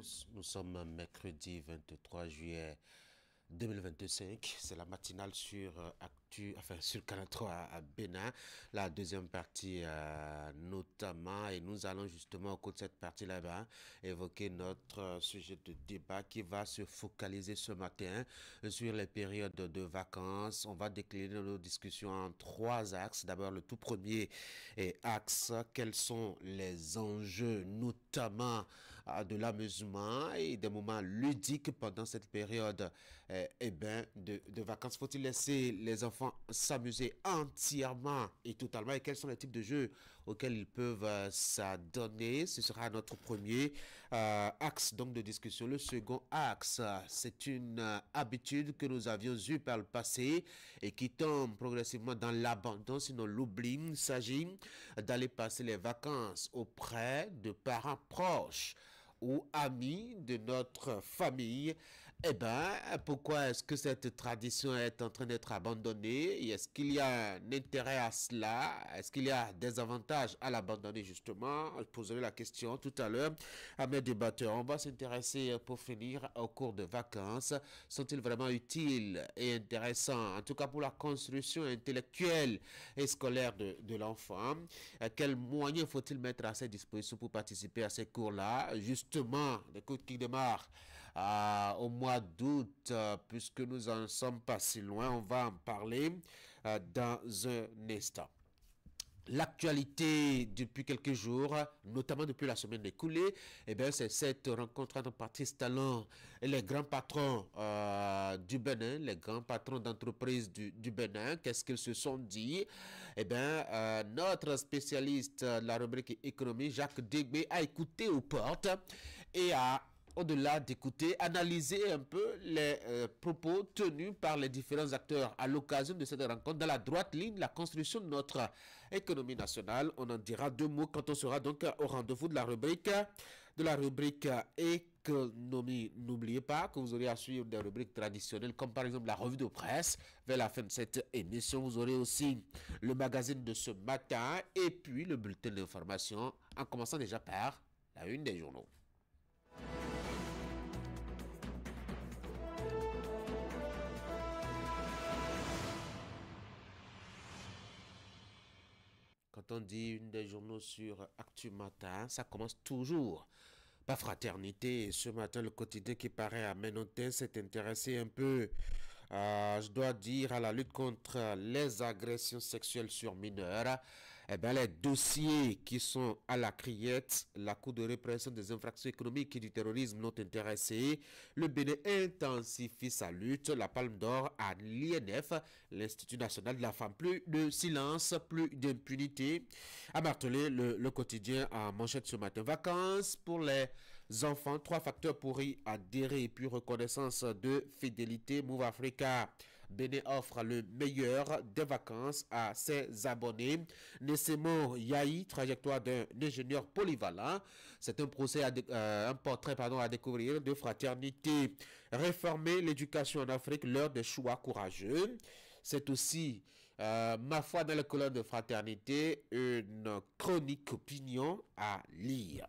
tous, nous sommes mercredi 23 juillet 2025, c'est la matinale sur sur Canal 3 à Bénin, la deuxième partie notamment, et nous allons justement au cours de cette partie là-bas évoquer notre sujet de débat qui va se focaliser ce matin sur les périodes de vacances. On va décliner nos discussions en trois axes. D'abord, le tout premier axe, quels sont les enjeux notamment de l'amusement et des moments ludiques pendant cette période de vacances. Faut-il laisser les enfants s'amuser entièrement et totalement, et quels sont les types de jeux auxquels ils peuvent s'adonner? Ce sera notre premier axe donc de discussion. Le second axe, c'est une habitude que nous avions eue par le passé et qui tombe progressivement dans l'abandon, sinon l'oubli. Il s'agit d'aller passer les vacances auprès de parents proches ou amis de notre famille. Pourquoi est-ce que cette tradition est en train d'être abandonnée? Et est-ce qu'il y a un intérêt à cela? Est-ce qu'il y a des avantages à l'abandonner justement? Je poserai la question tout à l'heure à mes débatteurs. On va s'intéresser pour finir au cours de vacances. Sont-ils vraiment utiles et intéressants, en tout cas pour la construction intellectuelle et scolaire de l'enfant? Quels moyens faut-il mettre à sa disposition pour participer à ces cours-là? Justement, les cours qui démarrent au mois d'août, puisque nous en sommes pas si loin, on va en parler dans un instant. L'actualité depuis quelques jours, notamment depuis la semaine écoulée, c'est cette rencontre entre Patrice Talon et les grands patrons du Bénin, les grands patrons d'entreprises du Bénin. Qu'est-ce qu'ils se sont dit? Notre spécialiste de la rubrique économie, Jacques Degbé, a écouté aux portes et a, au-delà d'écouter, analyser un peu les propos tenus par les différents acteurs à l'occasion de cette rencontre dans la droite ligne, la construction de notre économie nationale. On en dira deux mots quand on sera donc au rendez-vous de la rubrique économie. N'oubliez pas que vous aurez à suivre des rubriques traditionnelles comme par exemple la revue de presse. Vers la fin de cette émission, vous aurez aussi le magazine de ce matin et puis le bulletin d'information, en commençant déjà par la une des journaux. Quand on dit une des journaux sur Actu Matin, ça commence toujours par Fraternité. Et ce matin, le quotidien qui paraît à Ménotin s'est intéressé un peu, je dois dire, à la lutte contre les agressions sexuelles sur mineurs. Les dossiers qui sont à la criette, la Cour de répression des infractions économiques et du terrorisme l'ont intéressé. Le Bénin intensifie sa lutte. La Palme d'Or à l'INF, l'Institut national de la femme. Plus de silence, plus d'impunité. A martelé le quotidien en manchette ce matin. Vacances pour les enfants, 3 facteurs pour y adhérer. Et puis reconnaissance de fidélité. Move Africa, Bénin offre le meilleur des vacances à ses abonnés. Nessemo Yahi, trajectoire d'un ingénieur polyvalent. C'est un portrait à découvrir de fraternité. Réformer l'éducation en Afrique, l'heure des choix courageux. C'est aussi, ma foi, dans la colonne de fraternité, une chronique opinion à lire.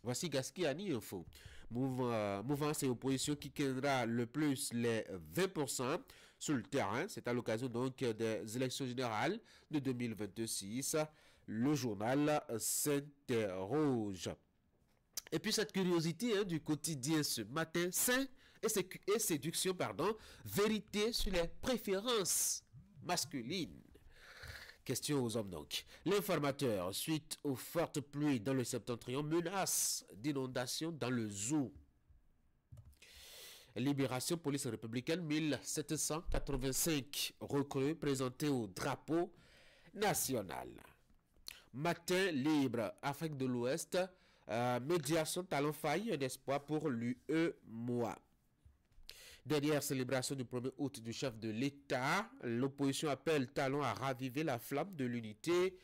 Voici Gaskiani Info. Mouvance et opposition qui gagnera le plus les 20% sur le terrain. C'est à l'occasion donc des élections générales de 2026. Le journal s'interroge. Et puis cette curiosité du quotidien ce matin, sein et séduction, vérité sur les préférences masculines. Question aux hommes donc. L'informateur, suite aux fortes pluies dans le septentrion, menace d'inondation dans le zoo. Libération, police républicaine, 1785 recrues présentées au drapeau national. Matin libre, Afrique de l'Ouest, médiation talent faille, un espoir pour l'UEMOA. Dernière célébration du 1er août du chef de l'État, l'opposition appelle Talon à raviver la flamme de l'unité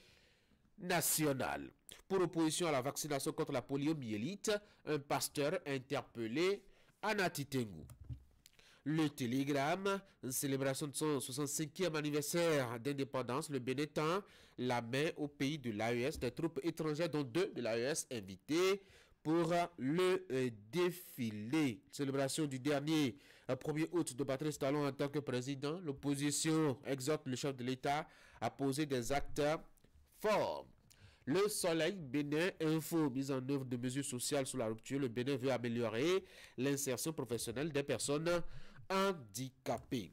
nationale. Pour opposition à la vaccination contre la poliomyélite, un pasteur interpellé à Natitengu. Le Télégramme, une célébration de son 65e anniversaire d'indépendance, le Bénin tend la main au pays de l'AES, des troupes étrangères dont 2 de l'AES invitées pour le défilé. Célébration du dernier 1er août de Patrice Talon en tant que président. L'opposition exhorte le chef de l'État à poser des actes forts. Le Soleil, Bénin Info, mise en œuvre de mesures sociales sous la rupture. Le Bénin veut améliorer l'insertion professionnelle des personnes handicapées.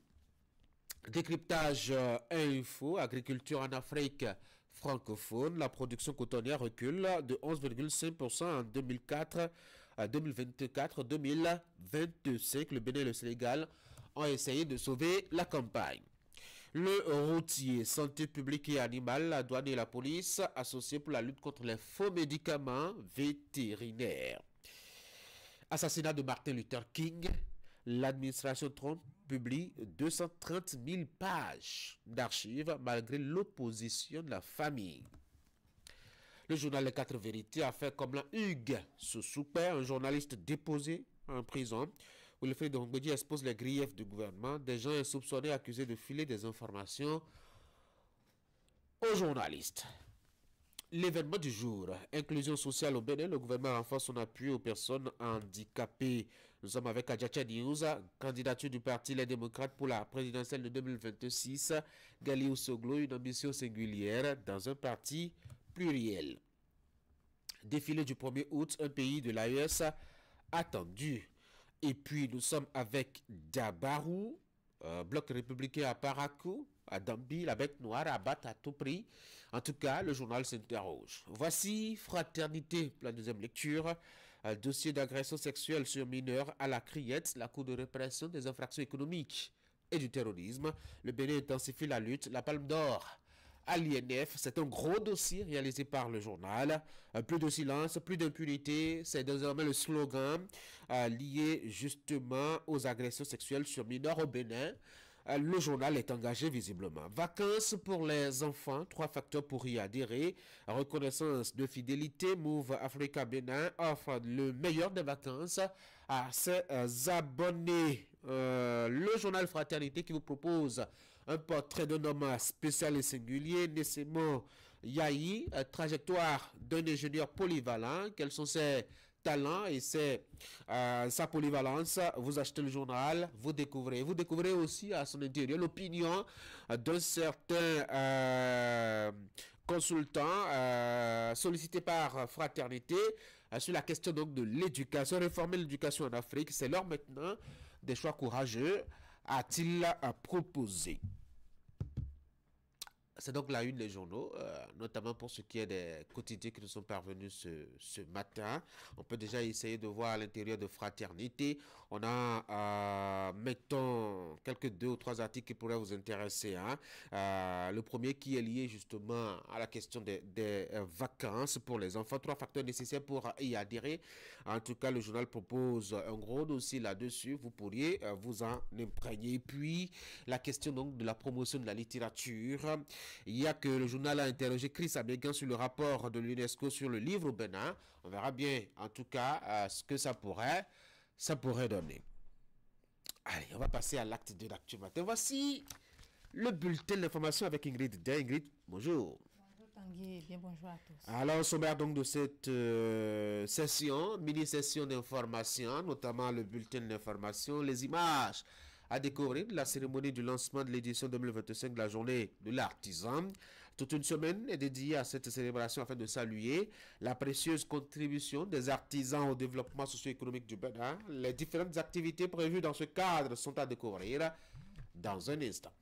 Décryptage Info, agriculture en Afrique francophone. La production cotonnière recule de 11,5% en 2004 à 2024-2025. Le Bénin et le Sénégal ont essayé de sauver la campagne. Le routier, santé publique et animale, la douane et la police associés pour la lutte contre les faux médicaments vétérinaires. Assassinat de Martin Luther King. L'administration Trump publie 230 000 pages d'archives malgré l'opposition de la famille. Le journal Les 4 Vérités a fait comme Hugues Soussoupé, un journaliste déposé en prison. Wilfried Ongbedi expose les griefs du gouvernement, des gens insoupçonnés accusés de filer des informations aux journalistes. L'événement du jour, inclusion sociale au Bénin, le gouvernement renforce son appui aux personnes handicapées. Nous sommes avec Adjacha News, candidature du parti Les Démocrates pour la présidentielle de 2026. Gali Soglo, une ambition singulière dans un parti pluriel. Défilé du 1er août, un pays de l'AES attendu. Et puis nous sommes avec Dabarou, bloc républicain à Parakou, à Dambi, la bête noire à battre à tout prix. En tout cas, le journal s'interroge. Voici Fraternité, la deuxième lecture. Dossier d'agression sexuelle sur mineurs à la Criette, la Cour de répression des infractions économiques et du terrorisme. Le Bénin intensifie la lutte. La Palme d'Or à l'INF, c'est un gros dossier réalisé par le journal. Plus de silence, plus d'impunité, c'est désormais le slogan lié justement aux agressions sexuelles sur mineurs au Bénin. Le journal est engagé visiblement. Vacances pour les enfants, 3 facteurs pour y adhérer. Reconnaissance de fidélité, Move Africa Bénin offre le meilleur des vacances à ses abonnés. Le journal Fraternité qui vous propose un portrait d'un homme spécial et singulier, Nessemo Yahi, trajectoire d'un ingénieur polyvalent. Quels sont ses talents et sa polyvalence? Vous achetez le journal, vous découvrez. Vous découvrez aussi à son intérieur l'opinion d'un certain consultant sollicité par Fraternité sur la question donc de l'éducation, réformer l'éducation en Afrique. C'est l'heure maintenant des choix courageux, a-t-il proposé. C'est donc la une des journaux, notamment pour ce qui est des quotidiens qui nous sont parvenus ce matin. On peut déjà essayer de voir à l'intérieur de Fraternité. On a, mettons, quelques 2 ou 3 articles qui pourraient vous intéresser. Le premier qui est lié justement à la question des vacances pour les enfants. 3 facteurs nécessaires pour y adhérer. En tout cas, le journal propose un gros dossier là-dessus. Vous pourriez vous en imprégner. Et puis, la question donc de la promotion de la littérature. Il y a que le journal a interrogé Chris Abégan sur le rapport de l'UNESCO sur le livre au Bénin. On verra bien, en tout cas, ce que ça pourrait donner. Allez, on va passer à l'acte 2 d'Actu Matin. Voici le bulletin d'information avec Ingrid Day. Ingrid, bonjour. Bonjour Tanguy et bien bonjour à tous. Alors, au sommaire donc de cette session, mini-session d'information, notamment le bulletin d'information, les images à découvrir de la cérémonie du lancement de l'édition 2025 de la journée de l'artisan. Toute une semaine est dédiée à cette célébration afin de saluer la précieuse contribution des artisans au développement socio-économique du Bénin. Les différentes activités prévues dans ce cadre sont à découvrir dans un instant.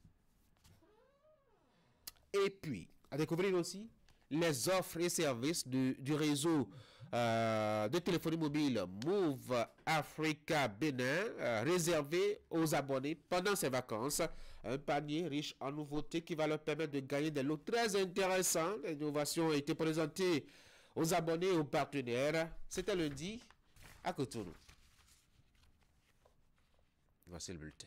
Et puis, à découvrir aussi les offres et services du réseau de téléphonie mobile Move Africa Bénin réservé aux abonnés pendant ces vacances. Un panier riche en nouveautés qui va leur permettre de gagner des lots très intéressants. L'innovation a été présentée aux abonnés et aux partenaires. C'était lundi à Cotonou. Voici le bulletin.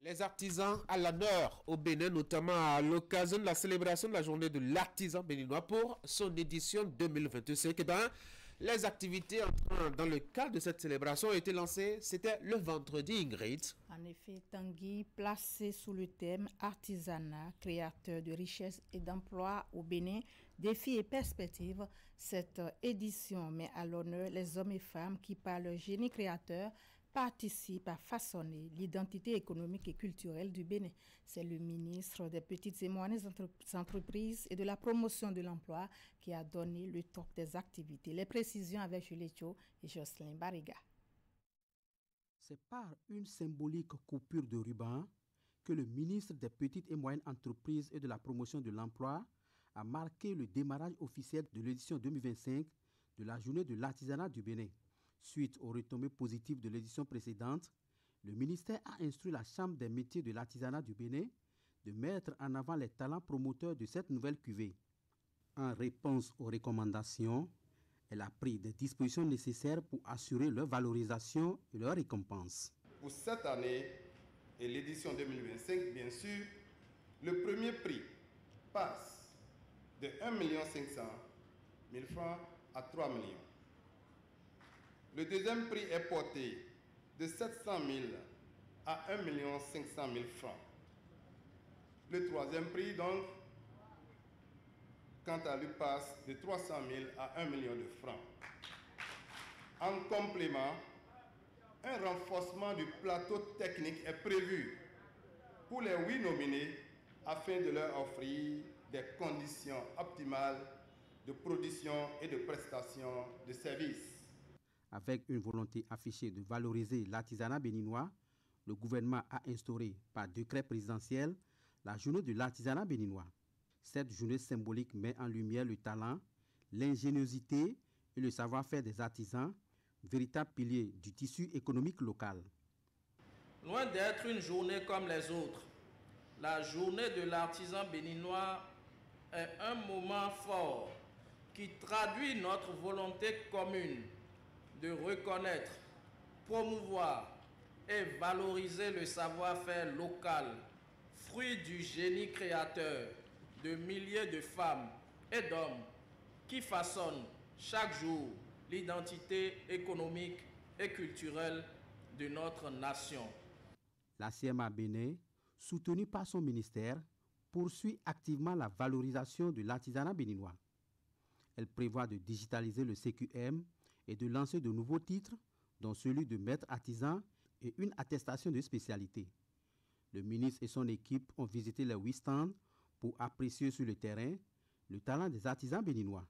Les artisans à l'honneur au Bénin, notamment à l'occasion de la célébration de la journée de l'artisan béninois pour son édition 2025. Les activités entrant dans le cadre de cette célébration ont été lancées, c'était le vendredi, Ingrid. En effet, Tanguy, placé sous le thème artisanat, créateur de richesses et d'emplois au Bénin, défis et perspectives, cette édition met à l'honneur les hommes et femmes qui, par leur génie créateur, participent à façonner l'identité économique et culturelle du Bénin. C'est le ministre des Petites et Moyennes Entreprises et de la Promotion de l'Emploi qui a donné le top des activités. Les précisions avec Julie Thio et Jocelyn Bariga. C'est par une symbolique coupure de ruban que le ministre des Petites et Moyennes Entreprises et de la Promotion de l'Emploi a marqué le démarrage officiel de l'édition 2025 de la Journée de l'artisanat du Bénin. Suite aux retombées positives de l'édition précédente, le ministère a instruit la Chambre des métiers de l'artisanat du Bénin de mettre en avant les talents promoteurs de cette nouvelle cuvée. En réponse aux recommandations, elle a pris des dispositions nécessaires pour assurer leur valorisation et leur récompense. Pour cette année et l'édition 2025, bien sûr, le premier prix passe de 1 500 000 francs à 3 millions. Le deuxième prix est porté de 700 000 à 1 500 000 francs. Le troisième prix, donc, quant à lui, passe de 300 000 à 1 million de francs. En complément, un renforcement du plateau technique est prévu pour les 8 nominés afin de leur offrir des conditions optimales de production et de prestation de services. Avec une volonté affichée de valoriser l'artisanat béninois, le gouvernement a instauré par décret présidentiel la journée de l'artisanat béninois. Cette journée symbolique met en lumière le talent, l'ingéniosité et le savoir-faire des artisans, véritables piliers du tissu économique local. Loin d'être une journée comme les autres, la journée de l'artisan béninois est un moment fort qui traduit notre volonté commune de reconnaître, promouvoir et valoriser le savoir-faire local, fruit du génie créateur de milliers de femmes et d'hommes qui façonnent chaque jour l'identité économique et culturelle de notre nation. La CMA Bénin, soutenue par son ministère, poursuit activement la valorisation de l'artisanat béninois. Elle prévoit de digitaliser le CQM et de lancer de nouveaux titres, dont celui de maître artisan et une attestation de spécialité. Le ministre et son équipe ont visité les 8 stands pour apprécier sur le terrain le talent des artisans béninois.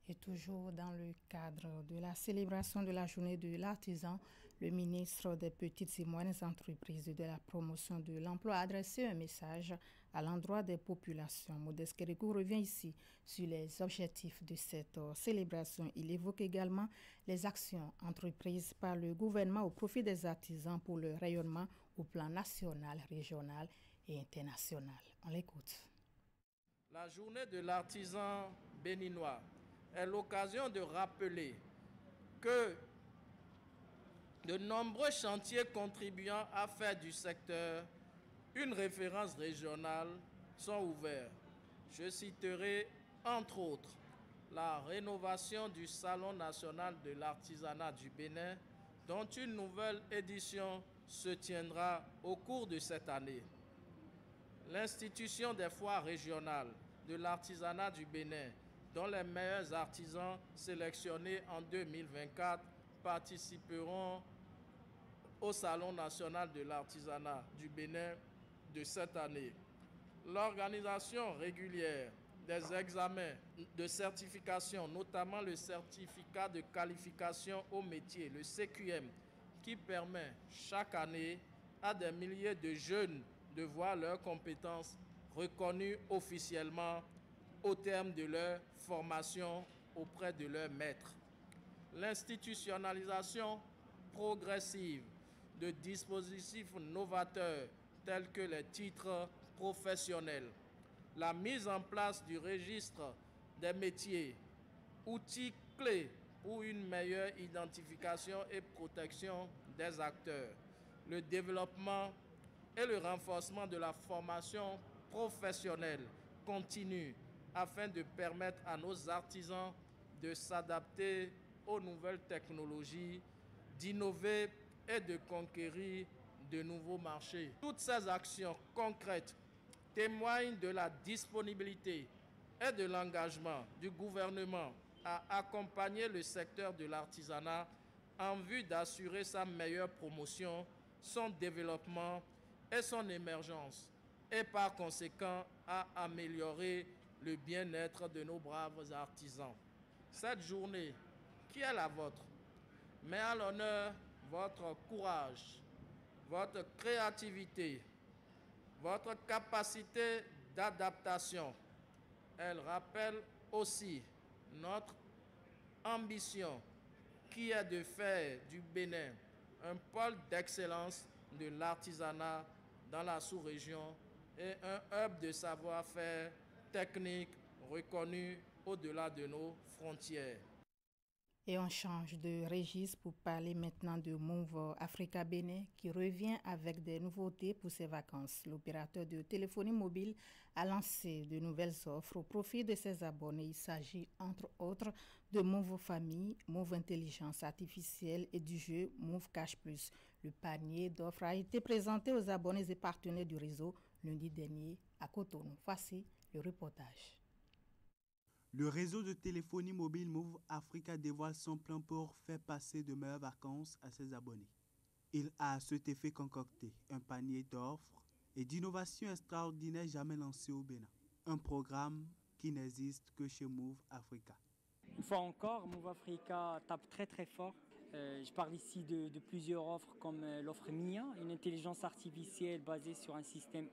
Et toujours dans le cadre de la célébration de la journée de l'artisan, le ministre des Petites et Moyennes Entreprises et de la Promotion de l'Emploi a adressé un message à l'endroit des populations. Modeste Kérékou revient ici sur les objectifs de cette célébration. Il évoque également les actions entreprises par le gouvernement au profit des artisans pour le rayonnement au plan national, régional et international. On l'écoute. La journée de l'artisan béninois est l'occasion de rappeler que de nombreux chantiers contribuant à faire du secteur une référence régionale sont ouverts. Je citerai entre autres la rénovation du Salon national de l'artisanat du Bénin, dont une nouvelle édition se tiendra au cours de cette année. L'institution des foires régionales de l'artisanat du Bénin, dont les meilleurs artisans sélectionnés en 2024 participeront au Salon national de l'artisanat du Bénin de cette année. L'organisation régulière des examens de certification, notamment le certificat de qualification au métier, le CQM, qui permet chaque année à des milliers de jeunes de voir leurs compétences reconnues officiellement au terme de leur formation auprès de leurs maîtres. L'institutionnalisation progressive de dispositifs novateurs tels que les titres professionnels, la mise en place du registre des métiers, outils clés pour une meilleure identification et protection des acteurs, le développement et le renforcement de la formation professionnelle continue afin de permettre à nos artisans de s'adapter aux nouvelles technologies, d'innover et de conquérir de nouveaux marchés. Toutes ces actions concrètes témoignent de la disponibilité et de l'engagement du gouvernement à accompagner le secteur de l'artisanat en vue d'assurer sa meilleure promotion, son développement et son émergence, et par conséquent à améliorer le bien-être de nos braves artisans. Cette journée, qui est la vôtre, met à l'honneur votre courage, votre créativité, votre capacité d'adaptation. Elle rappelle aussi notre ambition qui est de faire du Bénin un pôle d'excellence de l'artisanat dans la sous-région et un hub de savoir-faire technique reconnu au-delà de nos frontières. Et on change de registre pour parler maintenant de Move Africa Bénin qui revient avec des nouveautés pour ses vacances. L'opérateur de téléphonie mobile a lancé de nouvelles offres au profit de ses abonnés. Il s'agit entre autres de Move Famille, Move Intelligence Artificielle et du jeu Move Cash Plus. Le panier d'offres a été présenté aux abonnés et partenaires du réseau lundi dernier à Cotonou. Voici le reportage. Le réseau de téléphonie mobile Move Africa dévoile son plan pour faire passer de meilleures vacances à ses abonnés. Il a à cet effet concocté un panier d'offres et d'innovations extraordinaires jamais lancées au Bénin. Un programme qui n'existe que chez Move Africa. Une fois encore, Move Africa tape très très fort. Je parle ici de plusieurs offres comme l'offre Mia, une intelligence artificielle basée sur un système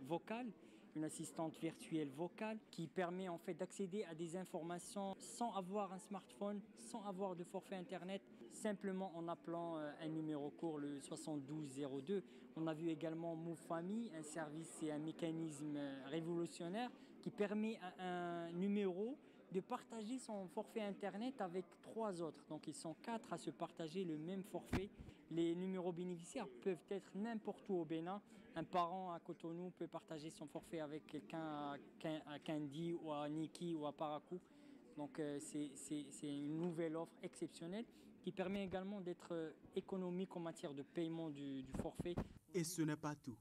vocal, une assistante virtuelle vocale qui permet en fait d'accéder à des informations sans avoir un smartphone, sans avoir de forfait internet, simplement en appelant un numéro court, le 7202. On a vu également Move Famille, un service et un mécanisme révolutionnaire qui permet à un numéro de partager son forfait internet avec 3 autres. Donc ils sont 4 à se partager le même forfait. Les numéros bénéficiaires peuvent être n'importe où au Bénin. Un parent à Cotonou peut partager son forfait avec quelqu'un à Kandy ou à Niki ou à Parakou. Donc c'est une nouvelle offre exceptionnelle qui permet également d'être économique en matière de paiement du forfait. Et ce n'est pas tout.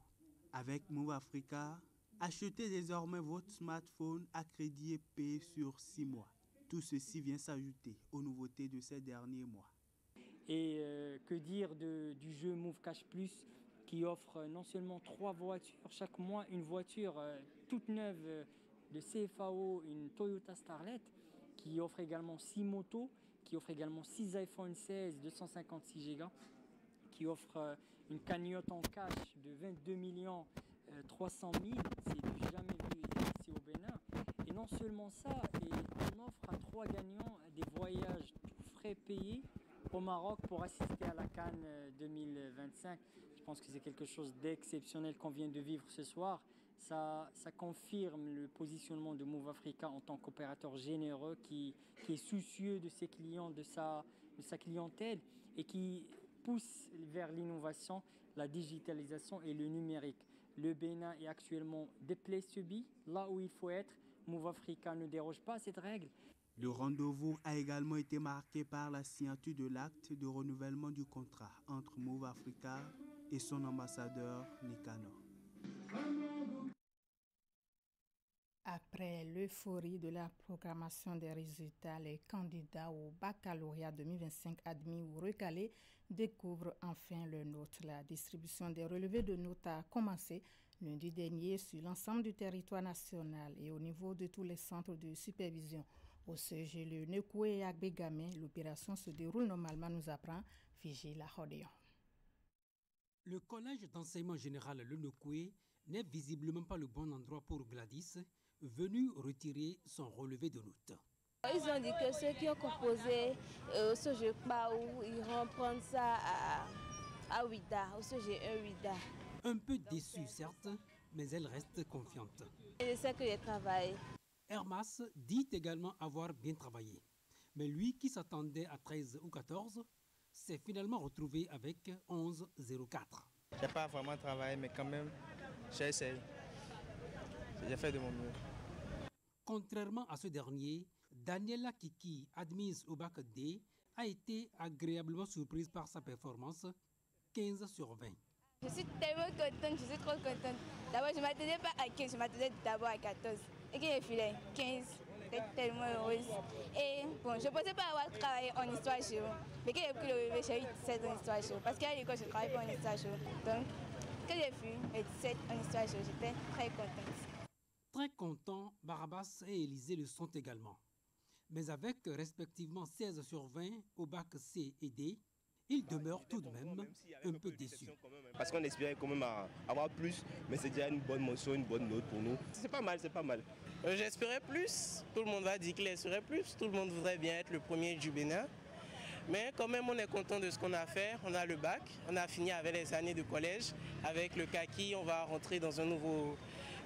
Avec Move Africa, achetez désormais votre smartphone à crédit et payé sur 6 mois. Tout ceci vient s'ajouter aux nouveautés de ces derniers mois. Et que dire du jeu Move Cash Plus qui offre non seulement 3 voitures, chaque mois une voiture toute neuve de CFAO, une Toyota Starlet, qui offre également 6 motos, qui offre également 6 iPhone 16 256 Go, qui offre une cagnotte en cash de 22 300 000, c'est du jamais vu ici au Bénin. Et non seulement ça, et on offre à 3 gagnants des voyages tout frais payés au Maroc pour assister à la CAN 2025. Je pense que c'est quelque chose d'exceptionnel qu'on vient de vivre ce soir. Ça confirme le positionnement de Move Africa en tant qu'opérateur généreux qui est soucieux de ses clients, de sa clientèle et qui pousse vers l'innovation, la digitalisation et le numérique. Le Bénin est actuellement des place to be, là où il faut être. Move Africa ne déroge pas à cette règle. Le rendez-vous a également été marqué par la signature de l'acte de renouvellement du contrat entre Move Africa et son ambassadeur Nicanor. Après l'euphorie de la proclamation des résultats, les candidats au baccalauréat 2025 admis ou recalés découvrent enfin leurs notes. La distribution des relevés de notes a commencé lundi dernier sur l'ensemble du territoire national et au niveau de tous les centres de supervision. Au CG, le Nekoué et Agbegame, l'opération se déroule normalement, nous apprend Fiji Lahodéon. Le collège d'enseignement général Le Nekoué n'est visiblement pas le bon endroit pour Gladys, venue retirer son relevé de notes. Ils ont dit que ceux qui ont composé au CG Kbaou, ils vont prendre ça à Ouida, au CG 1 Ouida. Un peu déçue certes, mais elle reste confiante. Je sais que je travaille. Hermas dit également avoir bien travaillé. Mais lui qui s'attendait à 13 ou 14, s'est finalement retrouvé avec 11,04. Je n'ai pas vraiment travaillé, mais quand même, j'ai essayé. J'ai fait de mon mieux. Contrairement à ce dernier, Daniela Kiki, admise au bac D, a été agréablement surprise par sa performance, 15 sur 20. Je suis tellement contente, je suis trop contente. D'abord, je ne m'attendais pas à 15, je m'attendais d'abord à 14. Et quand j'ai filé 15, j'étais tellement heureuse. Et bon, je ne pensais pas avoir travaillé en histoire géo. Mais quand j'ai pris le relevé, j'ai eu 17 en histoire géo. Parce qu'à l'école, je ne travaille pas en histoire géo. Donc, quand j'ai vu mes 17 en histoire géo, j'étais très contente. Très contents, Barabas et Élisée le sont également. Mais avec respectivement 16 sur 20 au bac C et D, ils demeurent tout de même un peu déçus. Parce qu'on espérait quand même avoir plus, mais c'est déjà une bonne mention, une bonne note pour nous. C'est pas mal, c'est pas mal. J'espérais plus, tout le monde va dire qu'il espérait plus, tout le monde voudrait bien être le premier du Bénin. Mais quand même, on est content de ce qu'on a fait. On a le bac, on a fini avec les années de collège. Avec le kaki, on va rentrer dans une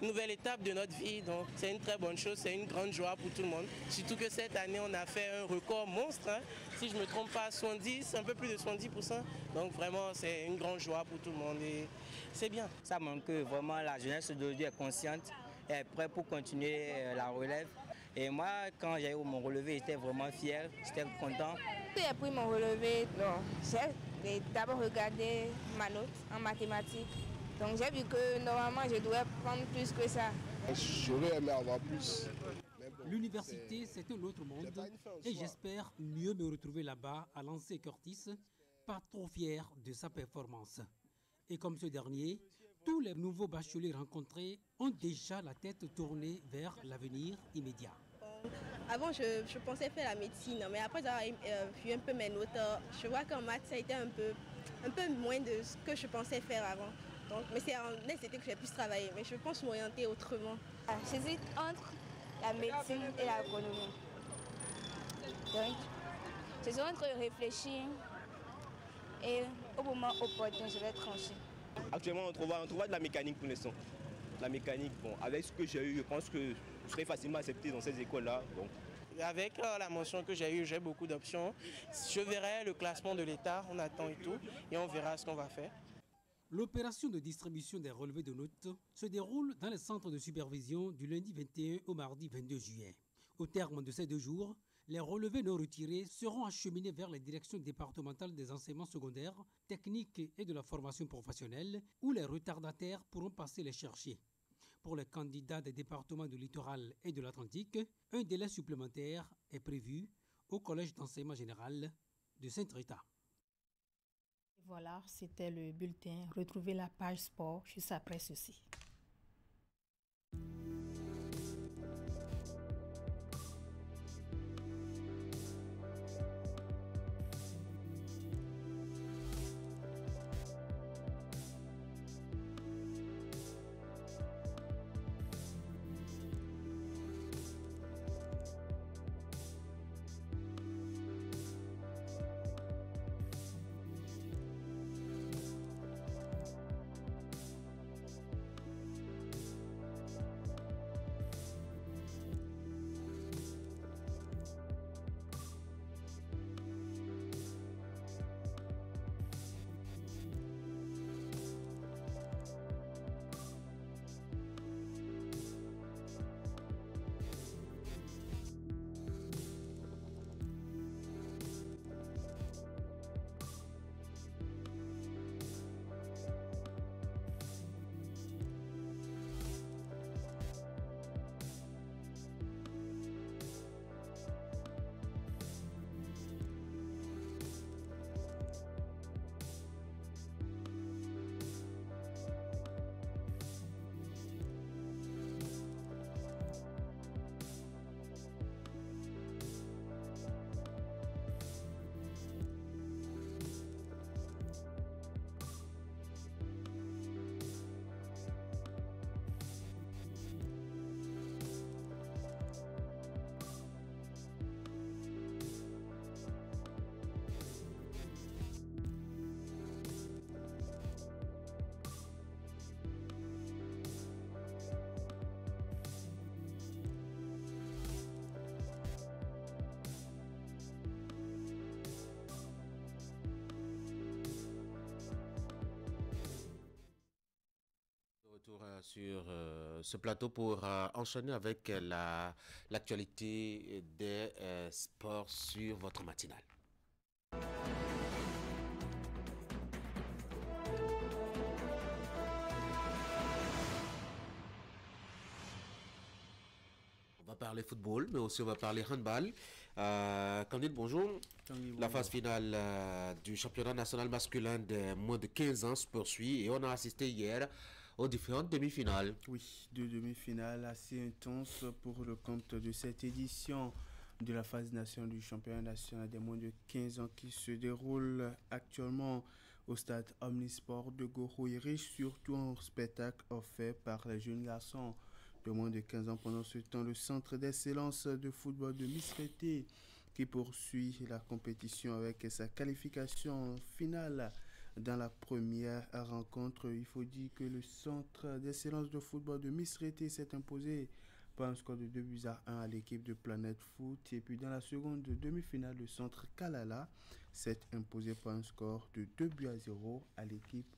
nouvelle étape de notre vie. Donc c'est une très bonne chose, c'est une grande joie pour tout le monde. Surtout que cette année, on a fait un record monstre. Si je ne me trompe pas, 70, un peu plus de 70%. Donc vraiment, c'est une grande joie pour tout le monde et c'est bien. Ça montre que vraiment la jeunesse d'aujourd'hui est consciente et est prête pour continuer la relève. Et moi, quand j'ai eu mon relevé, j'étais vraiment fier, j'étais content. Quand j'ai pris mon relevé, j'ai d'abord regardé ma note en mathématiques. Donc j'ai vu que normalement je devrais prendre plus que ça. J'aurais aimé avoir plus. L'université, c'est un autre monde et j'espère mieux me retrouver là-bas à lancer Curtis, pas trop fier de sa performance. Et comme ce dernier, tous les nouveaux bacheliers rencontrés ont déjà la tête tournée vers l'avenir immédiat. Avant, je pensais faire la médecine, mais après avoir vu un peu mes notes, je vois qu'en maths, ça a été un peu moins de ce que je pensais faire avant. Donc, mais c'est en STT que j'ai pu travailler, mais je pense m'orienter autrement. J'hésite entre la médecine et l'agronomie. Donc, je suis en train de réfléchir et au moment opportun, je vais trancher. Actuellement, on trouve de la mécanique pour l'instant. La mécanique, bon, avec ce que j'ai eu, je pense que je serais facilement accepté dans ces écoles-là. Donc. Avec la mention que j'ai eue, j'ai beaucoup d'options. Je verrai le classement de l'État, on attend et tout, et on verra ce qu'on va faire. L'opération de distribution des relevés de notes se déroule dans les centres de supervision du lundi 21 au mardi 22 juillet. Au terme de ces 2 jours, les relevés non retirés seront acheminés vers les directions départementales des enseignements secondaires, techniques et de la formation professionnelle, où les retardataires pourront passer les chercher. Pour les candidats des départements du littoral et de l'Atlantique, un délai supplémentaire est prévu au Collège d'enseignement général de Sainte-Rita. Voilà, c'était le bulletin. Retrouvez la page sport juste après ceci. sur ce plateau pour enchaîner avec l'actualité des sports sur votre matinale. On va parler football, mais aussi on va parler handball. Candide, bonjour. La phase finale du championnat national masculin de moins de 15 ans se poursuit et on a assisté hier aux différentes demi-finales. Oui, deux demi-finales assez intenses pour le compte de cette édition de la phase nationale du championnat national des moins de 15 ans qui se déroule actuellement au stade Omnisport de Goro et riche surtout en spectacle offert par les jeunes garçons de moins de 15 ans. Pendant ce temps, le centre d'excellence de football de Misrété qui poursuit la compétition avec sa qualification finale dans la première rencontre. Il faut dire que le centre d'excellence de football de Misrété s'est imposé par un score de 2-1 à l'équipe de Planète Foot. Et puis dans la seconde demi-finale, le centre Kalala s'est imposé par un score de 2-0 à l'équipe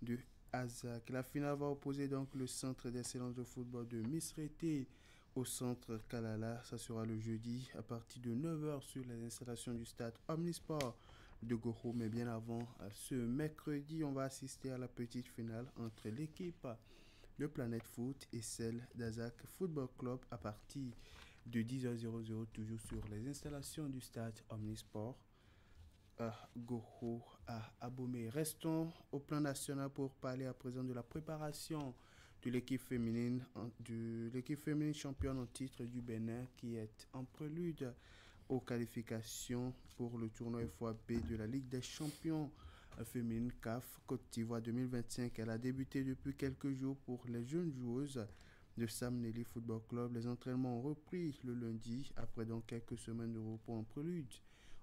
de Azak. La finale va opposer donc le centre d'excellence de football de Misrété au centre Kalala. Ça sera le jeudi à partir de 9h sur les installations du stade Omnisport de Goro. Mais bien avant, ce mercredi, on va assister à la petite finale entre l'équipe de Planète Foot et celle d'Azak Football Club à partir de 10h00 toujours sur les installations du stade Omnisport à Goro à Abomey. Restons au plan national pour parler à présent de la préparation de l'équipe féminine championne en titre du Bénin qui est en prélude aux qualifications pour le tournoi FOAB de la Ligue des champions féminine CAF Côte d'Ivoire 2025. Elle a débuté depuis quelques jours pour les jeunes joueuses de Sam Nelly Football Club. Les entraînements ont repris le lundi après donc quelques semaines de repos en prélude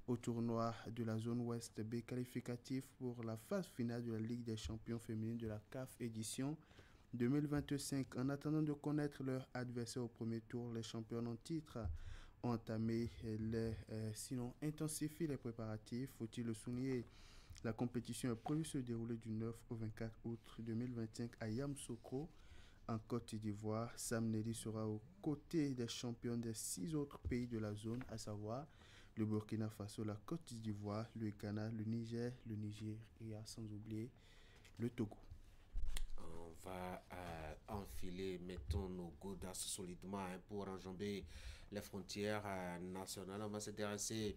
au tournoi de la zone ouest B qualificatif pour la phase finale de la Ligue des champions féminines de la CAF édition 2025. En attendant de connaître leur adversaire au premier tour, les champions en titre ont entamé sinon intensifient les préparatifs. Faut-il le souligner, la compétition est prévue se dérouler du 9 au 24 août 2025 à Yamoussoukro en Côte d'Ivoire. Sam Nelly sera aux côtés des champions des 6 autres pays de la zone, à savoir le Burkina Faso, la Côte d'Ivoire, le Ghana, le Niger, le Nigeria, sans oublier le Togo. On va enfiler, mettons nos godasses solidement pour enjamber les frontières nationales. On va s'intéresser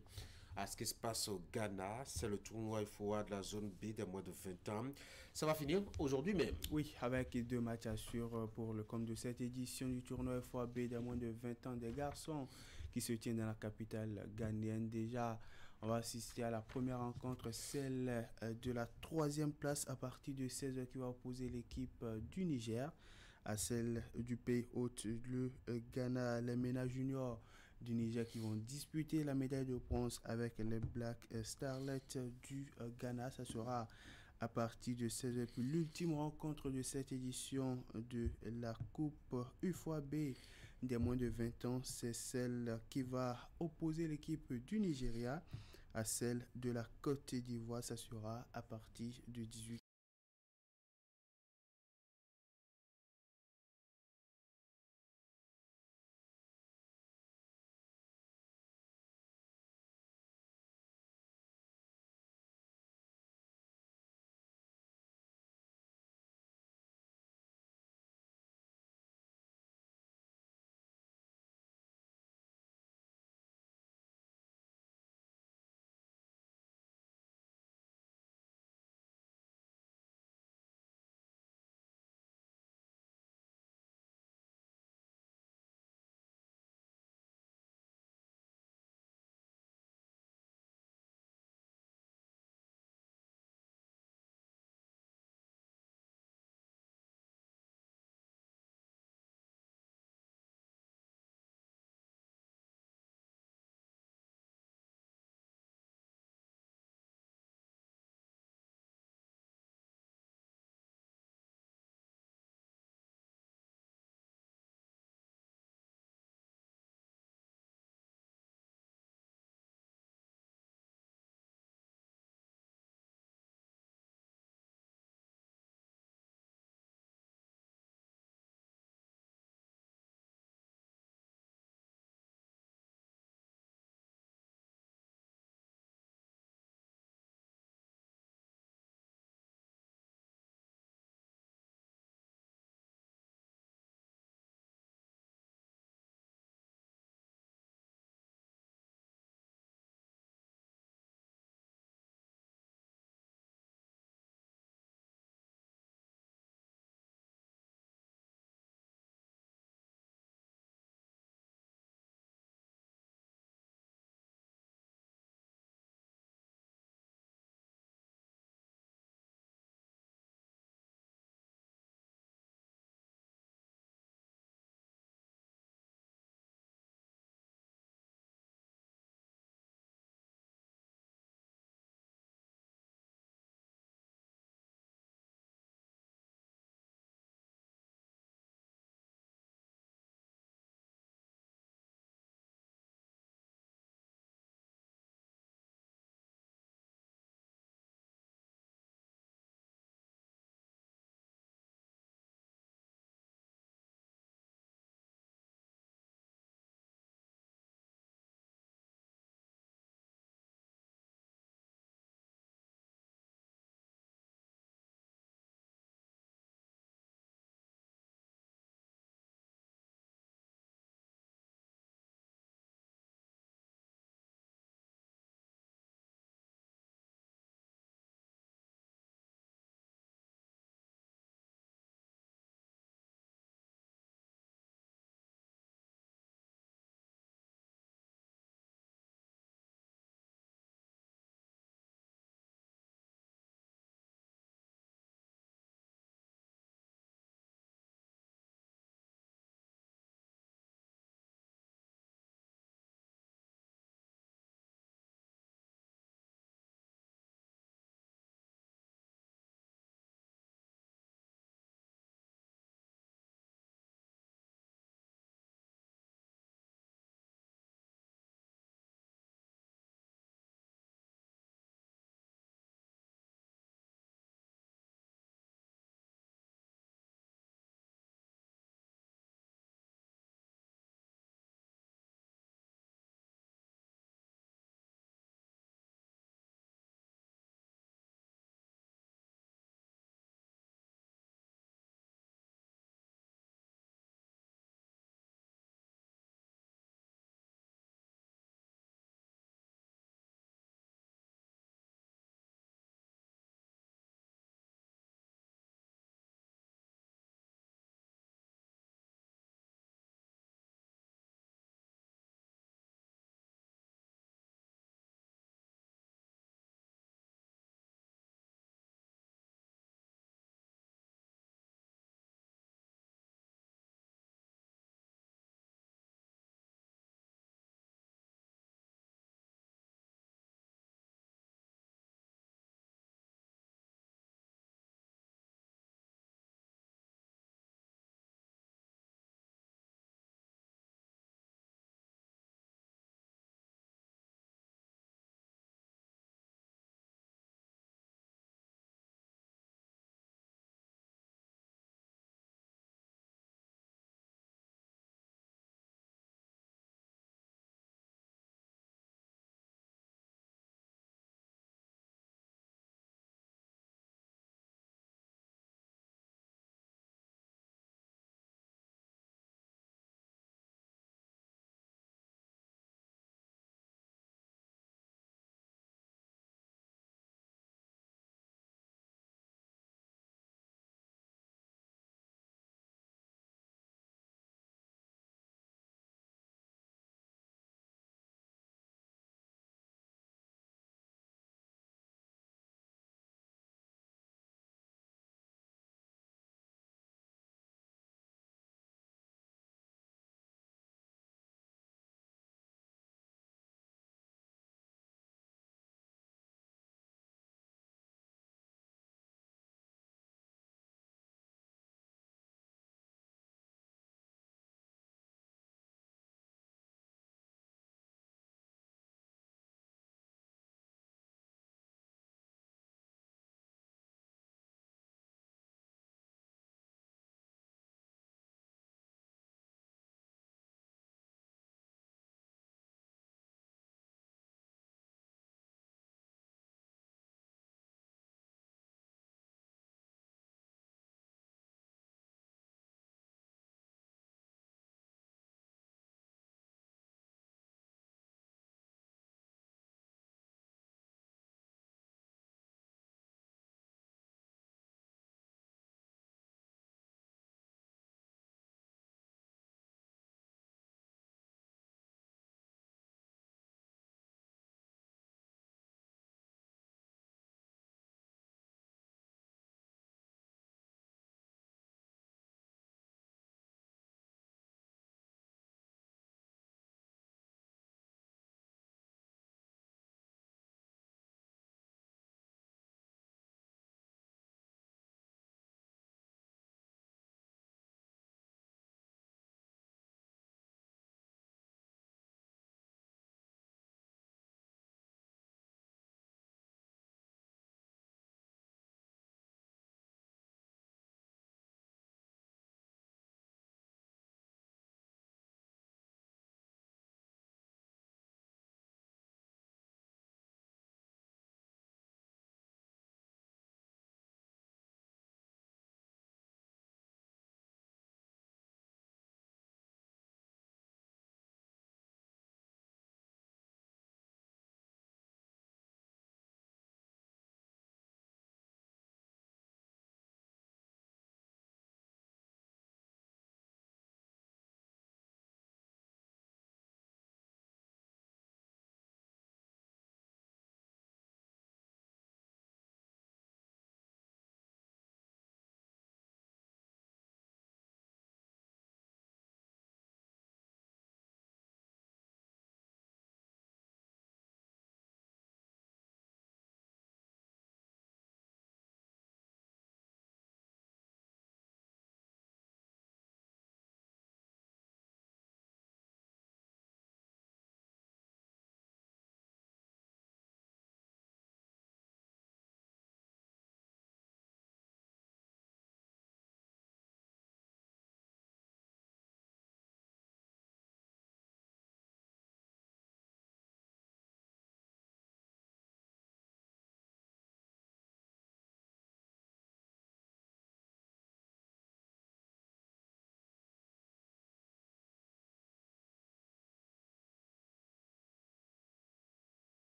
à ce qui se passe au Ghana. C'est le tournoi FOA de la zone B des moins de 20 ans. Ça va finir aujourd'hui même. Oui, avec 2 matchs à suivre pour le compte de cette édition du tournoi FOA B des moins de 20 ans des garçons qui se tient dans la capitale ghanéenne. Déjà, on va assister à la première rencontre, celle de la 3e place à partir de 16h qui va opposer l'équipe du Niger à celle du pays hôte, le Ghana, les ménages juniors du Niger qui vont disputer la médaille de bronze avec les Black Starlets du Ghana. Ça sera à partir de 16h. Puis l'ultime rencontre de cette édition de la Coupe UFOA-B des moins de 20 ans, c'est celle qui va opposer l'équipe du Nigeria à celle de la Côte d'Ivoire. Ça sera à partir de 18h.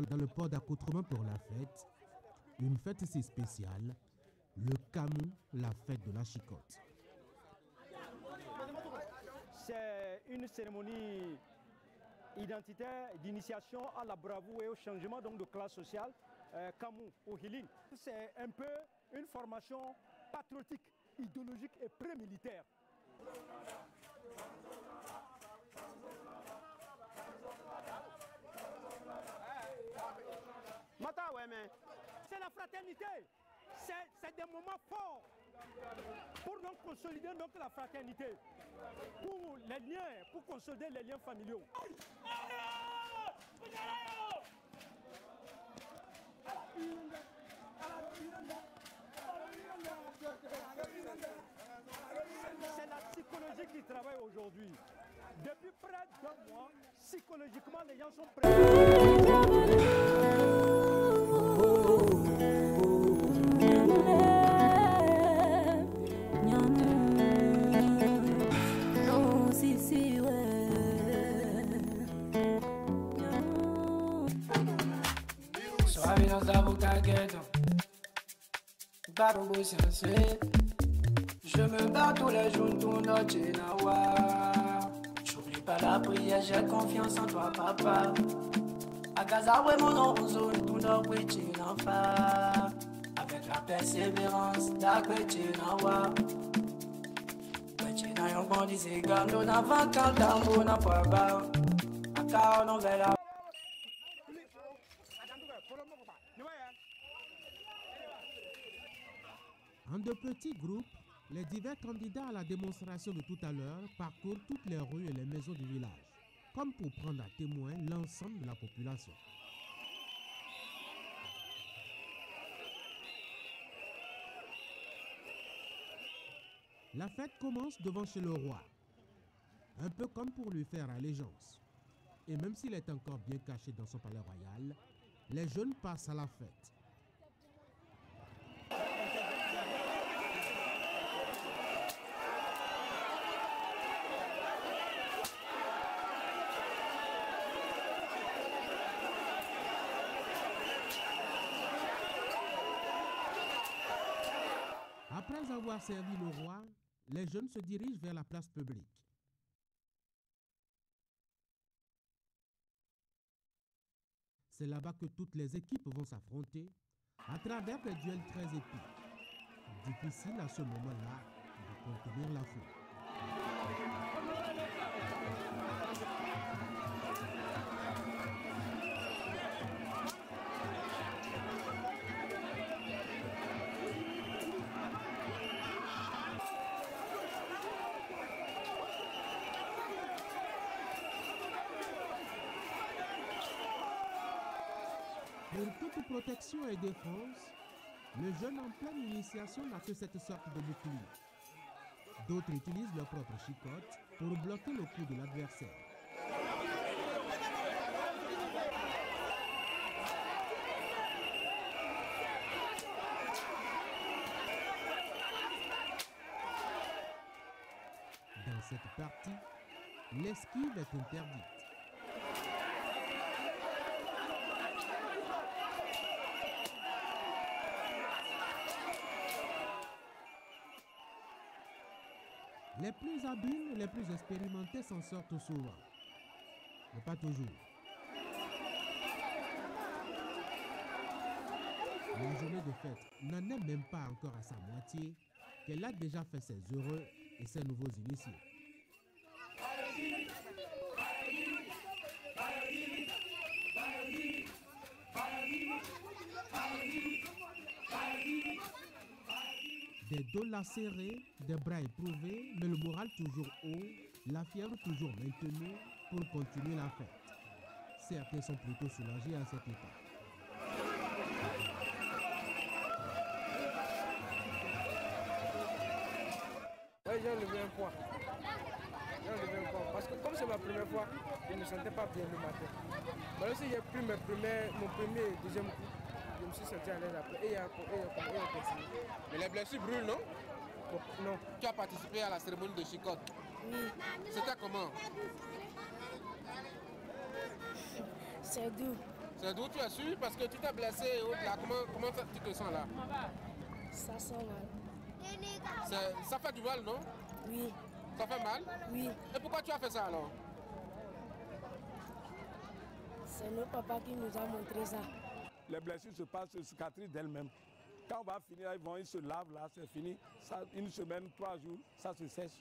dans le port d'accoutrement pour la fête, une fête si spéciale, le Camou, la fête de la chicotte. C'est une cérémonie identitaire d'initiation à la bravoure et au changement donc, de classe sociale, Camou ou Healing. C'est un peu une formation patriotique, idéologique et pré-militaire. C'est la fraternité, c'est des moments forts pour donc consolider donc la fraternité, pour les liens, pour consolider les liens familiaux. C'est la psychologie qui travaille aujourd'hui. Depuis près de 2 mois, psychologiquement, les gens sont prêts. Je me bats tous les jours, tout notre j'oublie pas la prière, j'ai confiance en toi, papa. À Gaza, ouais, mon nom, zone, tout notre petit enfant. Avec la persévérance, la petite nawa. Petit nayon, bon, disait, gamme, nous n'avons qu'un tambour, n'a pas bas. À car, on verra. En de petits groupes, les divers candidats à la démonstration de tout à l'heure parcourent toutes les rues et les maisons du village, comme pour prendre à témoin l'ensemble de la population. La fête commence devant chez le roi, un peu comme pour lui faire allégeance. Et même s'il est encore bien caché dans son palais royal, les jeunes passent à la fête. Après avoir servi le roi, les jeunes se dirigent vers la place publique. C'est là-bas que toutes les équipes vont s'affronter à travers des duels très épiques. Difficile à ce moment-là de contenir la foule. Pour toute protection et défense, le jeune en pleine initiation n'a que cette sorte de bouclier. D'autres utilisent leur propre chicotte pour bloquer le coup de l'adversaire. Dans cette partie, l'esquive est interdite. Les plus habiles, les plus expérimentés s'en sortent souvent, mais pas toujours. La journée de fête n'en est même pas encore à sa moitié qu'elle a déjà fait ses heureux et ses nouveaux initiés. Des dos lacérés, des bras éprouvés, mais le moral toujours haut, la fièvre toujours maintenue pour continuer la fête. Certains sont plutôt soulagés à cette étape. Oui, j'ai levé un poids. Parce que comme c'est ma première fois, je ne me sentais pas bien le matin. Mais aussi j'ai pris mon premier et deuxième coup. Je me suis senti à l'aise après et il a continué. Mais les blessures brûlent, non? Non. Tu as participé à la cérémonie de chicotte? Oui. C'était comment? C'est doux. C'est d'où tu as su? Parce que tu t'es blessé et autres là. Comment tu te sens là? Ça sent mal. Ça fait du mal, non? Oui. Ça fait mal? Oui. Et pourquoi tu as fait ça alors? C'est notre papa qui nous a montré ça. Les blessures se passent, se cicatrisent d'elles-mêmes. Quand on va finir, ils se lavent là, c'est fini. Ça, une semaine, 3 jours, ça se sèche.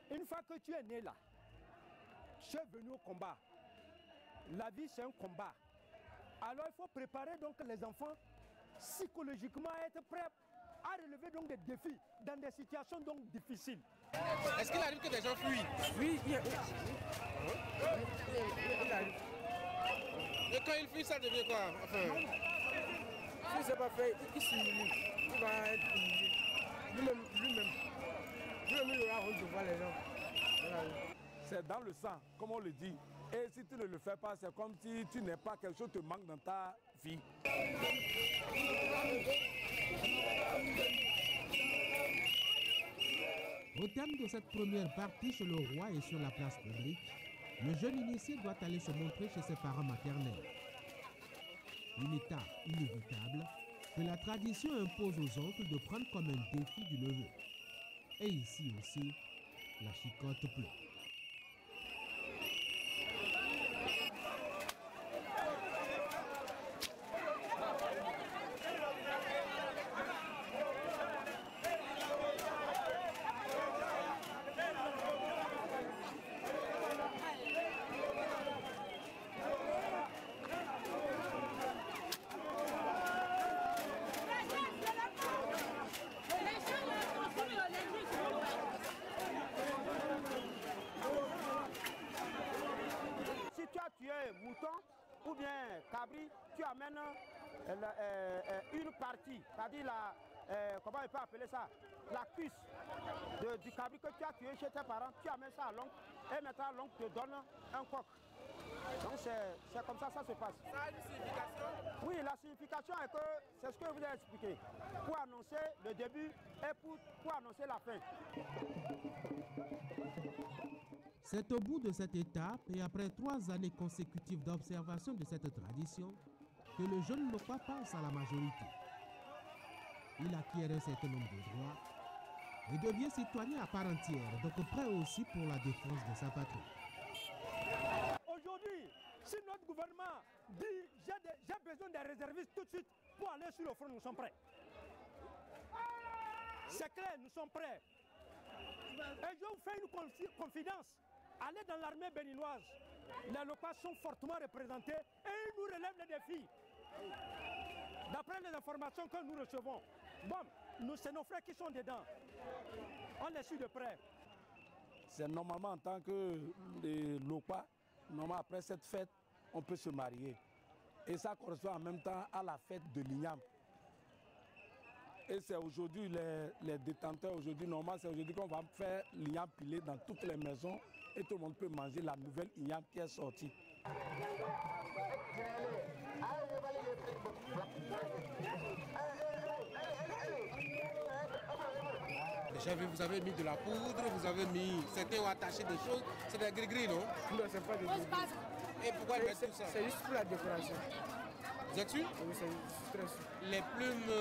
Une fois que tu es né là, tu es venu au combat. La vie c'est un combat. Alors il faut préparer donc les enfants psychologiquement à être prêts à relever donc des défis dans des situations donc difficiles. Est-ce qu'il arrive que des gens fuient? Oui, il arrive. Et quand il fuit, ça devient quoi? Enfin... Si c'est pas fait, il s'humilie. Il va être humilié. Lui-même, il aura honte de voir les gens. Voilà. C'est dans le sang, comme on le dit. Et si tu ne le fais pas, c'est comme si tu n'es pas, quelque chose te manque dans ta vie. Au terme de cette première partie chez le roi et sur la place publique, le jeune initié doit aller se montrer chez ses parents maternels. Une étape inévitable que la tradition impose aux oncles de prendre comme un défi du neveu. Et ici aussi, la chicotte pleut. Mouton ou bien cabri, tu amènes une partie, c'est-à-dire comment on peut appeler ça, la cuisse du cabri que tu as tué chez tes parents, tu amènes ça à l'oncle et maintenant l'oncle te donne un coq. Donc c'est comme ça se passe. Ça a une signification? Oui, la signification est que c'est ce que je vous ai expliqué. Pour annoncer le début et pour annoncer la fin. C'est au bout de cette étape et après 3 années consécutives d'observation de cette tradition que le jeune Lokwa passe à la majorité. Il acquiert un certain nombre de droits et devient citoyen à part entière, donc prêt aussi pour la défense de sa patrie. Aujourd'hui, si notre gouvernement dit j'ai besoin des réservistes tout de suite pour aller sur le front, nous sommes prêts. C'est clair, nous sommes prêts. Et je vous fais une confidence. Allez dans l'armée béninoise, les Lokwa sont fortement représentés et ils nous relèvent les défis. D'après les informations que nous recevons, c'est nos frères qui sont dedans. On les suit de près. C'est normalement en tant que les Lokwa, normalement après cette fête, on peut se marier. Et ça correspond en même temps à la fête de l'Ignam. Et c'est aujourd'hui les détenteurs, aujourd'hui, normalement c'est aujourd'hui qu'on va faire l'Ignam pilé dans toutes les maisons. Et tout le monde peut manger la nouvelle Ignam qui est sortie. J'ai vu, vous avez mis de la poudre, vous avez mis... C'était attaché des choses, c'est des gris-gris, non? Non, c'est pas des gris-gris. Et pourquoi mettre tout ça? C'est juste pour la décoration. Vous êtes sûr? Oui, c'est très sûr. Les plumes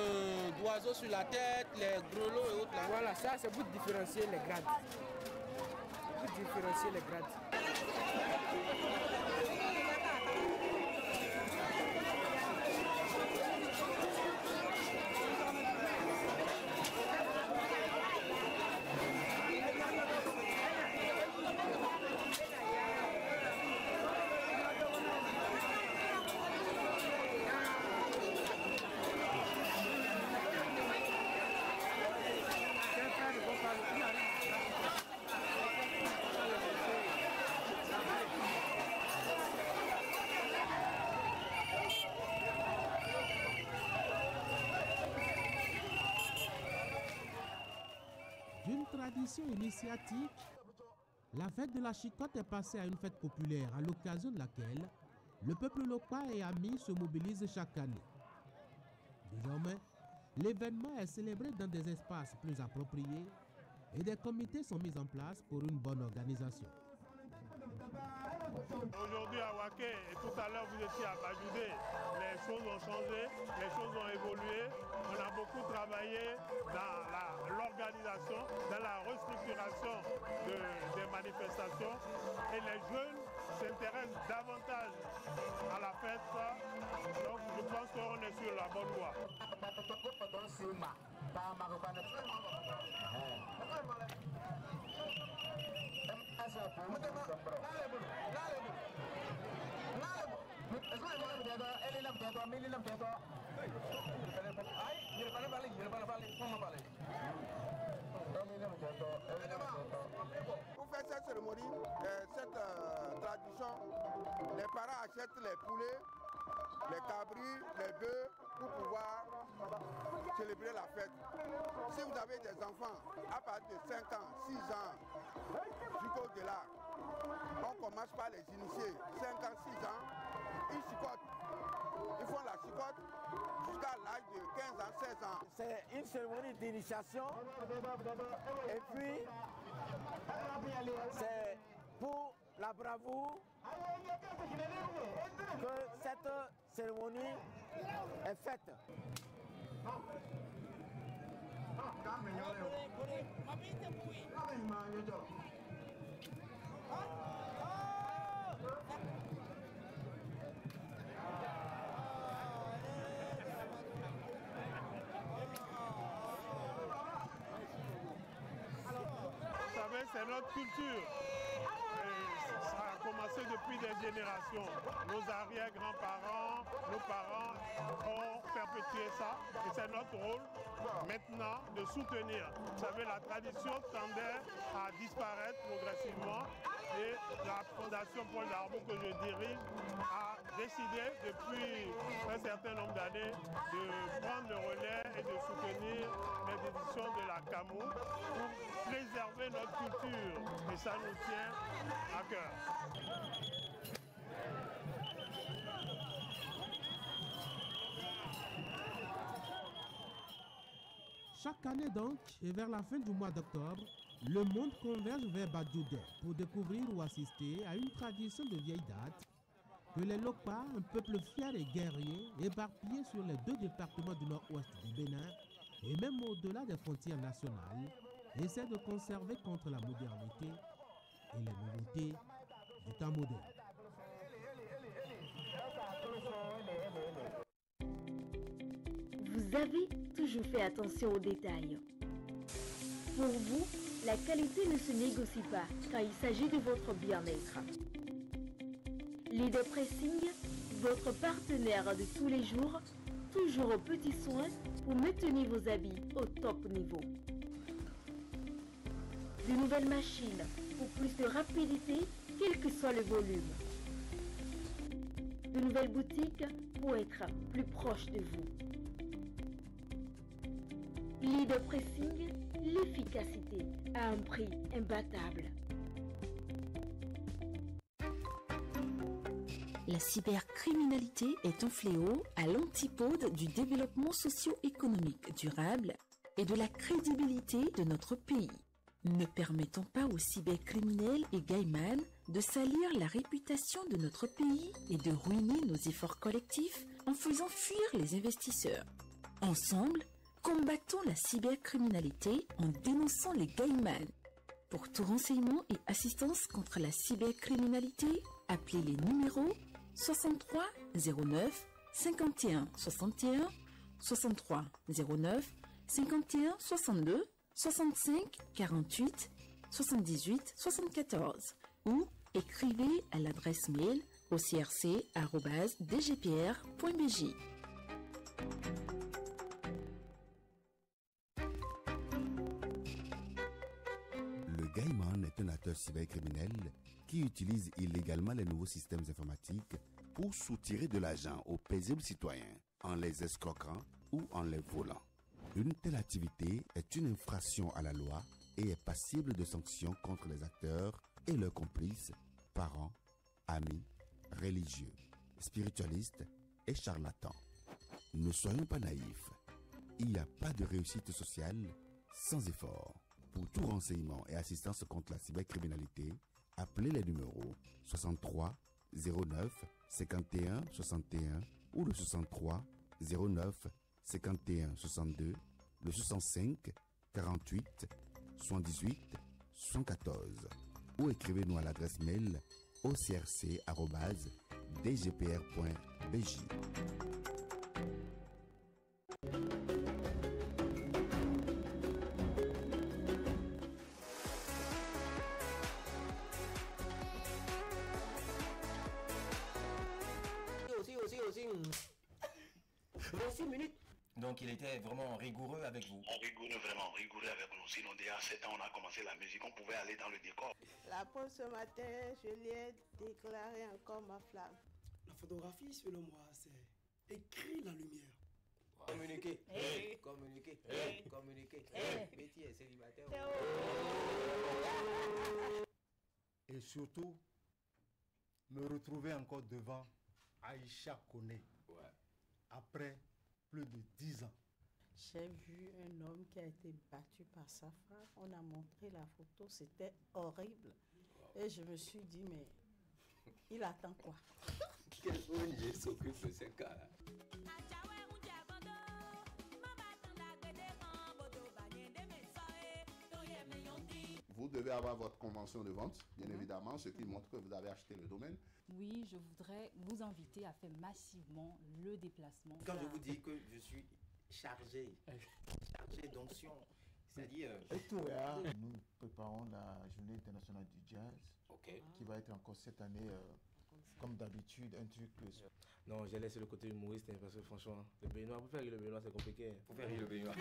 d'oiseaux sur la tête, les grelots et autres là. Voilà, ça c'est pour différencier les grades. Différencier les grades. tradition initiatique, la fête de la chicotte est passée à une fête populaire à l'occasion de laquelle le peuple local et ami se mobilise chaque année. Désormais, l'événement est célébré dans des espaces plus appropriés et des comités sont mis en place pour une bonne organisation. Aujourd'hui à Waké et tout à l'heure vous étiez à Bajoudé, les choses ont changé, les choses ont évolué. On a beaucoup travaillé dans l'organisation, dans la restructuration des manifestations et les jeunes s'intéressent davantage à la fête. Donc je pense qu'on est sur la bonne voie. Pour faire cette cérémonie, cette tradition, les parents achètent les poulets, les cabris, les bœufs pour pouvoir célébrer la fête. Si vous avez des enfants à partir de 5 ans, 6 ans, jusqu'au-delà, on commence par les initier. 5 ans, 6 ans, ils chicotent. Ils font la chicote jusqu'à l'âge de 15 ans, 16 ans. C'est une cérémonie d'initiation et puis c'est pour la bravoure que cette cérémonie est faite. Vous savez, c'est notre culture. Et ça a commencé depuis des générations. Nos arrière-grands-parents, nos parents ont perpétué ça. Et c'est notre rôle maintenant de soutenir. Vous savez, la tradition tendait à disparaître progressivement. Et la Fondation Paul Darboux que je dirige a décidé depuis un certain nombre d'années de prendre le relais et de soutenir les éditions de la Camou pour préserver notre culture. Et ça nous tient à cœur. Chaque année donc, et vers la fin du mois d'octobre, le monde converge vers Badjoudé pour découvrir ou assister à une tradition de vieille date que les Lokpa, un peuple fier et guerrier, éparpillé sur les 2 départements du nord-ouest du Bénin et même au-delà des frontières nationales, essaient de conserver contre la modernité et les nouveautés du temps moderne. Vous avez toujours fait attention aux détails. Pour vous, la qualité ne se négocie pas quand il s'agit de votre bien-être. Leader Pressing, votre partenaire de tous les jours, toujours aux petits soins pour maintenir vos habits au top niveau. De nouvelles machines pour plus de rapidité, quel que soit le volume. De nouvelles boutiques pour être plus proche de vous. Leader Pressing, l'efficacité à un prix imbattable. La cybercriminalité est un fléau à l'antipode du développement socio-économique durable et de la crédibilité de notre pays. Ne permettons pas aux cybercriminels et gaïmans de salir la réputation de notre pays et de ruiner nos efforts collectifs en faisant fuir les investisseurs. Ensemble, combattons la cybercriminalité en dénonçant les gaïmans. Pour tout renseignement et assistance contre la cybercriminalité, appelez les numéros 63 09 51 61, 63 09 51 62, 65 48 78 74 ou écrivez à l'adresse mail au crc@dgpr.bj. Le Gaïman est un acteur cybercriminel qui utilise illégalement les nouveaux systèmes informatiques pour soutirer de l'argent aux paisibles citoyens en les escroquant ou en les volant. Une telle activité est une infraction à la loi et est passible de sanctions contre les acteurs et leurs complices, parents, amis, religieux, spiritualistes et charlatans. Ne soyons pas naïfs. Il n'y a pas de réussite sociale sans effort. Pour tout renseignement et assistance contre la cybercriminalité, appelez les numéros 63 09 51 61 ou le 63 09 51 62, le 65 48 78 74 ou écrivez-nous à l'adresse mail ocrc@dgpr.bj. Donc il était vraiment rigoureux avec vous. Rigoureux, vraiment rigoureux avec nous. Sinon déjà à 7 ans on a commencé la musique, on pouvait aller dans le décor. La pause ce matin, je lui ai déclaré encore ma flamme. La photographie, selon moi, c'est écrire la lumière. Communiquer, communiquer, communiquer. Betty est célibataire. Et surtout, me retrouver encore devant Aïcha Koné. Ouais. Après plus de 10 ans. J'ai vu un homme qui a été battu par sa femme. On a montré la photo, c'était horrible. Et je me suis dit, mais il attend quoi? Quelle ONG s'occupe de ces cas-là? Vous devez avoir votre convention de vente, bien évidemment, ce qui montre que vous avez acheté le domaine. Oui, je voudrais vous inviter à faire massivement le déplacement. Quand je vous dis que je suis chargé d'onction, c'est-à-dire... Nous préparons la journée internationale du jazz, qui va être encore cette année, comme d'habitude, un truc... Non, j'ai laissé le côté humoriste, parce que franchement, le Béninois, pour faire rire le Béninois, c'est compliqué. Pour faire rire le Béninois.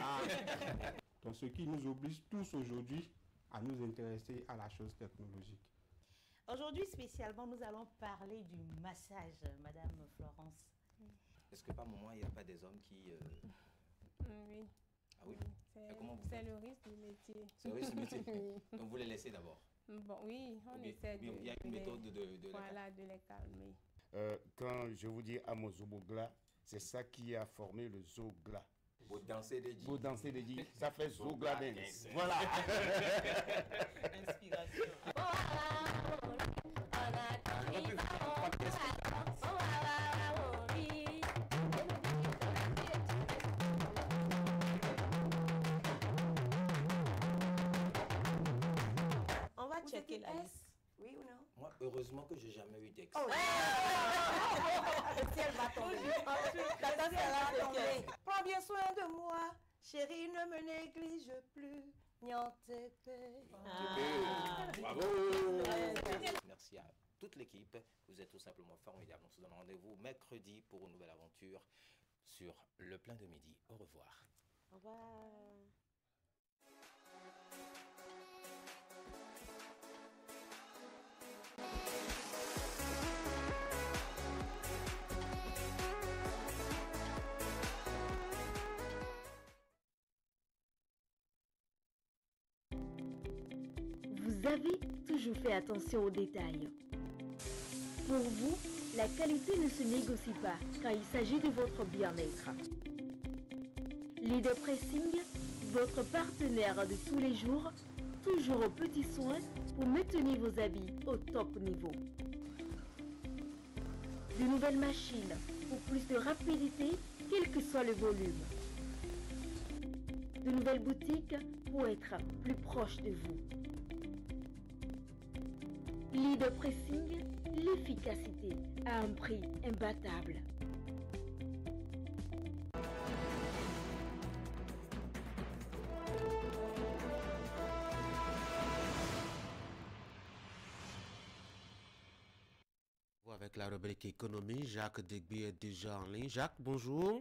Donc ce qui nous oblige tous aujourd'hui à nous intéresser à la chose technologique. Aujourd'hui, spécialement, nous allons parler du massage, Madame Florence. Est-ce que par moment, il n'y a pas des hommes qui... Oui. Ah oui. C'est le risque du métier. C'est le risque du métier. Donc vous les laissez d'abord. Bon, oui, on essaie de... Il y a une méthode de les calmer. Quand je vous dis Amozobogla, c'est ça qui a formé le Zogla. Vous dansez des dits. Vous dansez des dits. Ça fait Zogla dance. Voilà. Inspiration. On va checker la liste. Oui ou non? Moi, heureusement que j'ai jamais eu d'ex. Oh, le ciel va tomber. Le ciel va tomber. Prends bien soin de moi, chérie, ne me néglige plus. Bravo. Merci à toute l'équipe. Vous êtes tout simplement formidables. On se donne rendez-vous mercredi pour une nouvelle aventure sur Le Plein de Midi. Au revoir. Au revoir. Vous avez toujours fait attention aux détails. Pour vous, la qualité ne se négocie pas quand il s'agit de votre bien-être. Leader Pressing, votre partenaire de tous les jours, toujours aux petits soins pour maintenir vos habits au top niveau. De nouvelles machines pour plus de rapidité, quel que soit le volume. De nouvelles boutiques pour être plus proche de vous. Leader Pressing, l'efficacité à un prix imbattable. Avec la rubrique économie, Jacques Degby est déjà en ligne. Jacques, bonjour.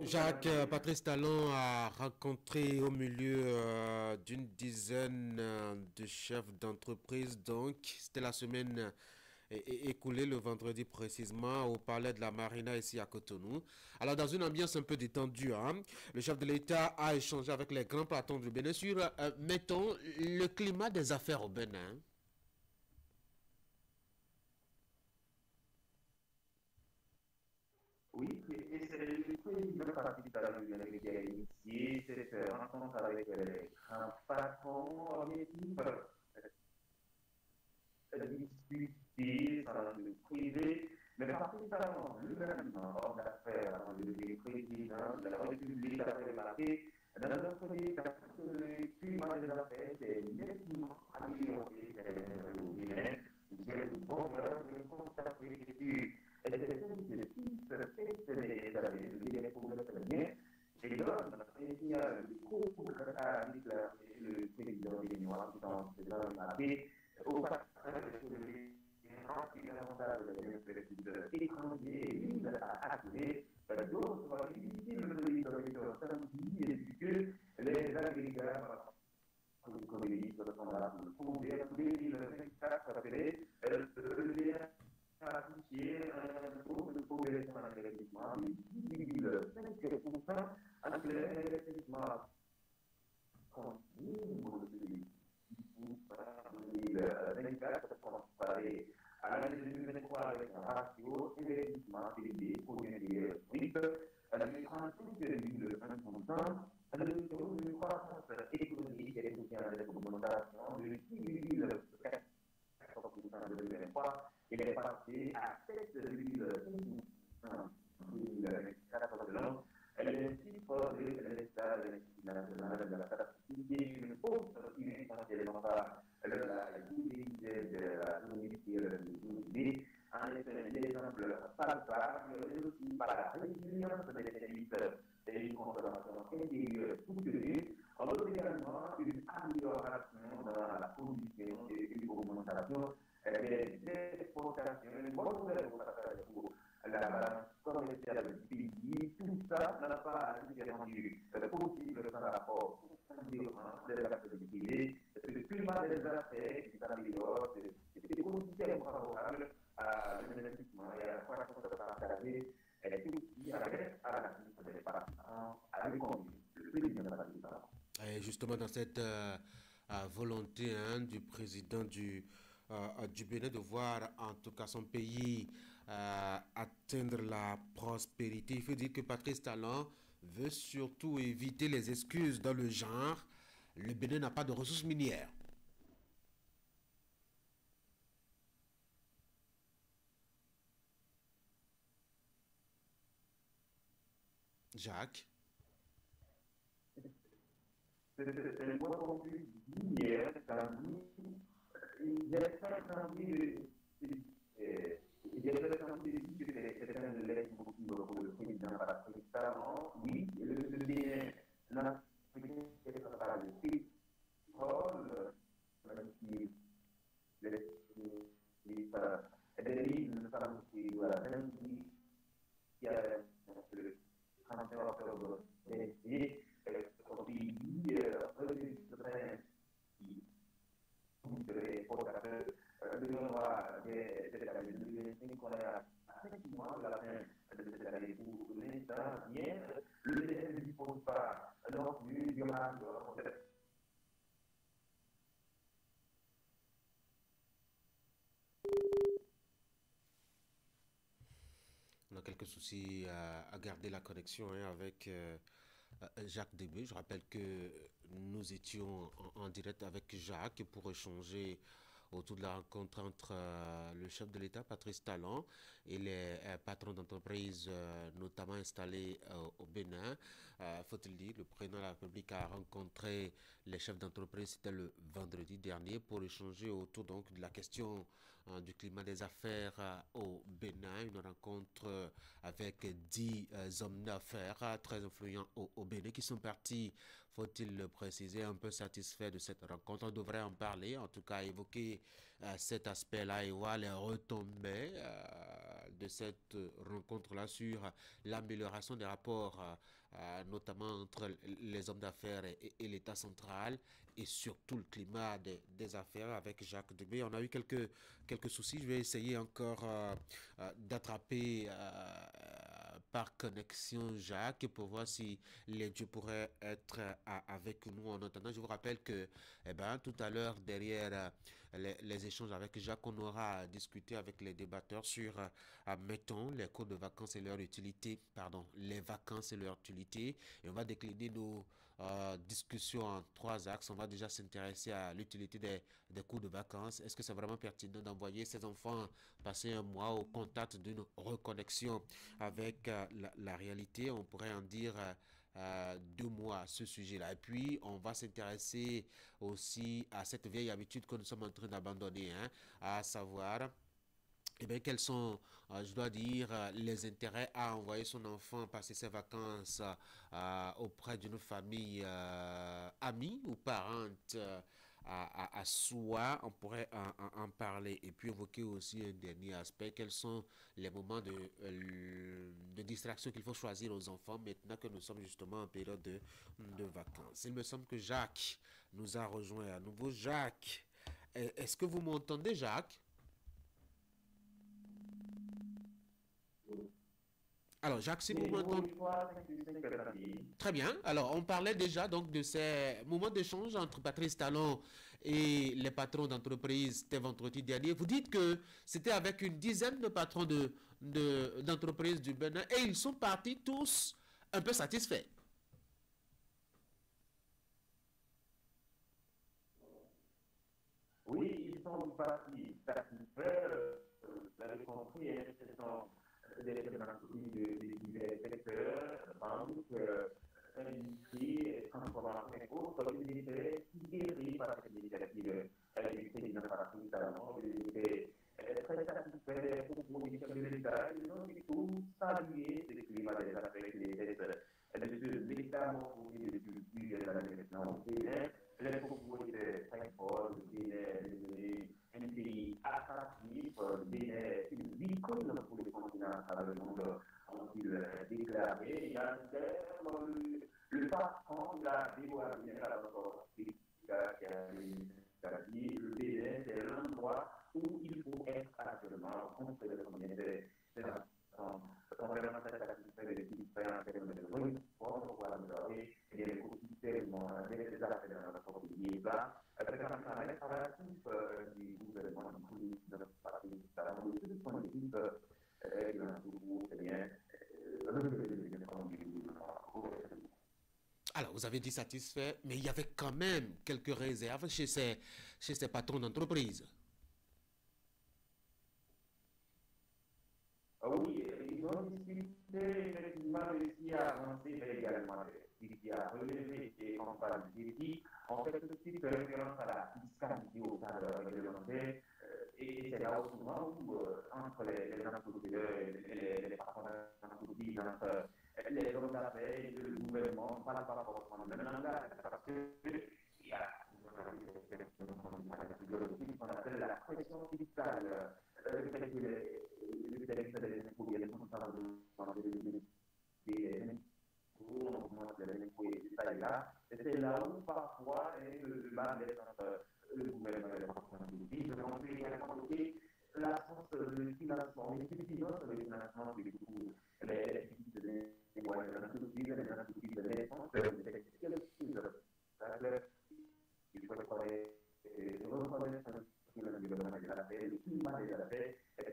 Jacques, Patrice Talon a rencontré au milieu d'une dizaine de chefs d'entreprise. Donc, c'était la semaine écoulé le vendredi précisément au palais de la Marina ici à Cotonou. Alors dans une ambiance un peu détendue, le chef de l'État a échangé avec les grands patrons du Bénin sur, mettons, le climat des affaires au Bénin. Oui, et c'est le président participateur du Bénin qui a initié cette rencontre avec les grands patrons en équipe. Discuter dans le privé, mais particulièrement le gouvernement, homme d'affaires, le président de la République a remarqué dans un premier temps que le climat des affaires est nettement amélioré au Bénin. J'ai le bonheur de constater que les objectifs personnels des problèmes bien et donc il y a le cours à déclarer le président béninois qui est dans la paix au passage de étrangers à activer d'autres difficiles de samedi et que les agrégats communistes sont là pour prouver en 2024 après le affiché un taux de progression en investissement de 5% entre l'investissement continu de 2024 comparé à l'année 2023 avec un ratio investissement PIB pour une brute de 38,1%, le taux de croissance économique et sociale avec une augmentation de 6,4% en 2023. Il est passé à 7,5% en 2024. Les chiffres de l'État de national de la capacité d'une hausse essentiellement par la division de la communauté de en effet des exemples palpables, mais aussi par la résilience des services et une consommation intérieure soutenue. On note également une amélioration dans la production et une augmentation des exportations, une bonne nouvelle pour la balance commerciale du pays. Tout ça n'a pas été rendu possible par rapport au environnement de la capacité. Le climat des affaires qui s'améliore, c'est aussi favorable à l'investissement et à la croissance partagée, et aussi à la des participants, à l'économie. Le président de la participation. Et justement, dans cette volonté du président du Bénin de voir en tout cas son pays atteindre la prospérité, il faut dire que Patrice Talon veut surtout éviter les excuses dans le genre. Le Bénin n'a pas de ressources minières. Jacques. C'est le point qu'on peut dire, il y a certains envie que c'est un lait pour le président Patrice Talon. Oui, le Bénin n'a pas de pétrole, même si les ne pas voilà, même si il y a le 31 octobre dernier, au pays, on a quelques soucis à garder la connexion avec Jacques Débé. Je rappelle que nous étions en direct avec Jacques pour échanger autour de la rencontre entre le chef de l'État, Patrice Talon, et les patrons d'entreprises, notamment installés au Bénin. Faut-il dire, le président de la République a rencontré les chefs d'entreprise, c'était le vendredi dernier, pour échanger autour donc de la question du climat des affaires au Bénin. Une rencontre avec 10 hommes d'affaires très influents au Bénin qui sont partis, faut-il le préciser, un peu satisfaits de cette rencontre. On devrait en parler, en tout cas évoquer cet aspect-là et voir les retombées de cette rencontre-là sur l'amélioration des rapports, notamment entre les hommes d'affaires et l'État central, et surtout le climat des affaires avec Jacques Degbé. On a eu quelques soucis. Je vais essayer encore d'attraper par connexion Jacques pour voir si les dieux pourraient être avec nous. En attendant, je vous rappelle que tout à l'heure, derrière les échanges avec Jacques, on aura discuté avec les débatteurs sur, mettons, les cours de vacances et leur utilité, les vacances et leur utilité. Et on va décliner nos discussions en 3 axes. On va déjà s'intéresser à l'utilité des cours de vacances. Est-ce que c'est vraiment pertinent d'envoyer ces enfants passer un mois au contact d'une reconnexion avec la réalité? On pourrait en dire 2 mois à ce sujet-là. Et puis, on va s'intéresser aussi à cette vieille habitude que nous sommes en train d'abandonner, à savoir quels sont, je dois dire, les intérêts à envoyer son enfant passer ses vacances auprès d'une famille amie ou parente à soi. On pourrait en parler et puis évoquer aussi un dernier aspect. Quels sont les moments de distraction qu'il faut choisir aux enfants maintenant que nous sommes justement en période de vacances? Il me semble que Jacques nous a rejoint à nouveau. Jacques, est-ce que vous m'entendez, Jacques? Alors, Jacques, si vous m'entendez... Très bien. Alors, on parlait déjà donc de ces moments d'échange entre Patrice Talon et les patrons d'entreprise. C'était vendredi dernier. Vous dites que c'était avec une dizaine de patrons d'entreprises du Bénin et ils sont partis tous un peu satisfaits. Oui, ils sont partis satisfaits. Vous avez compris, ce sont des entreprises de divers secteurs, banques, industrie, transformation et autres, ils étaient guéris par cette initiative du président Patrice Talon. Ils étaient très satisfaits des propositions de l'État. Ils ont du tout salué ce climat des affaires qui était l'État mobilisé depuis plusieurs années maintenant. Les propos étaient très forts, un pays attractif, une victoire pour les continents à travers le monde, ont-ils déclaré. Il y a le patron de la dévoirie à la qui a dit le Bénin, c'est l'endroit où il faut être actuellement contre les communautés. On vraiment très satisfait de l'expérience que nous avons eue pour pouvoir améliorer l'écosystème des affaires dans notre pays. Là, avec un préparatif du gouvernement, du parti, de toute son équipe, qui a toujours bien Alors, vous avez dit satisfait, mais il y avait quand même quelques réserves chez ces patrons d'entreprise. Oui, ils ont discuté, effectivement, réussi à avancer également, qui a relevé des campagnes défis. On fait tout de suite référence à la fiscalité au cadre réglementaire, et c'est là où souvent entre les entrepreneurs et les patrons d'entreprise, entre les hommes d'affaires et le gouvernement, pas par rapport au même langage, parce qu'il y a ce qu'on appelle la pression fiscale, le fait que les impôts, il y a des pourcentages c'est là où parfois le bas est entre le gouvernement et les partenaires politiques. Donc, il y a la source de financement, mais c'est une autre de financement du coup, les moyens de l'entreprise, les entreprises de l'essence, il faut travailler reconnaître que le gouvernement de la paix, le climat de la paix, est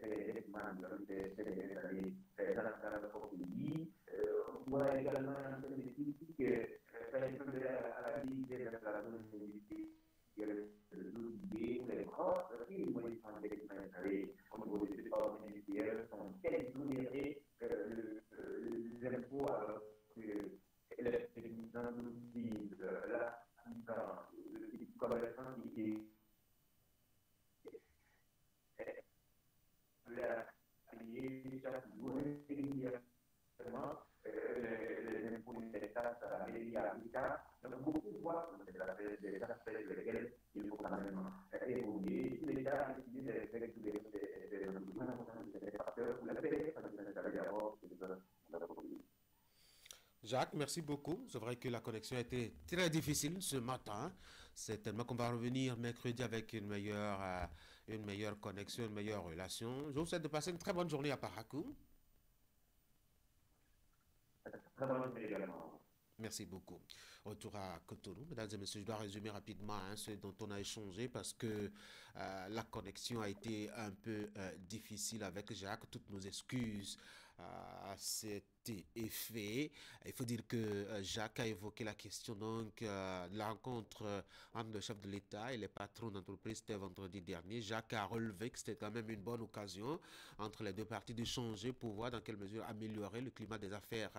dans notre pays. On voit également des critiques à la dignité de la zone les grosses et les moyens installés au niveau des sports ministériels sont exonérés les impôts alors que les entreprises, les commerçants qui payer chaque jour régulièrement les impôts et les taxes à l'État. Donc, beaucoup voient des aspects sur lesquels il faut quand même évoluer. Si l'État a décidé de faire tous les facteurs pour la paix, Jacques, merci beaucoup. C'est vrai que la connexion a été très difficile ce matin. Certainement qu'on va revenir mercredi avec une meilleure connexion, une meilleure relation. Je vous souhaite de passer une très bonne journée à Parakou. Très bonne journée également. Merci beaucoup. Retour à Cotonou. Mesdames et messieurs, je dois résumer rapidement ce dont on a échangé parce que la connexion a été un peu difficile avec Jacques. Toutes nos excuses à cet effet. Il faut dire que Jacques a évoqué la question donc de la rencontre entre le chef de l'État et les patrons d'entreprise. C'était vendredi dernier. Jacques a relevé que c'était quand même une bonne occasion entre les deux parties d'échanger pour voir dans quelle mesure améliorer le climat des affaires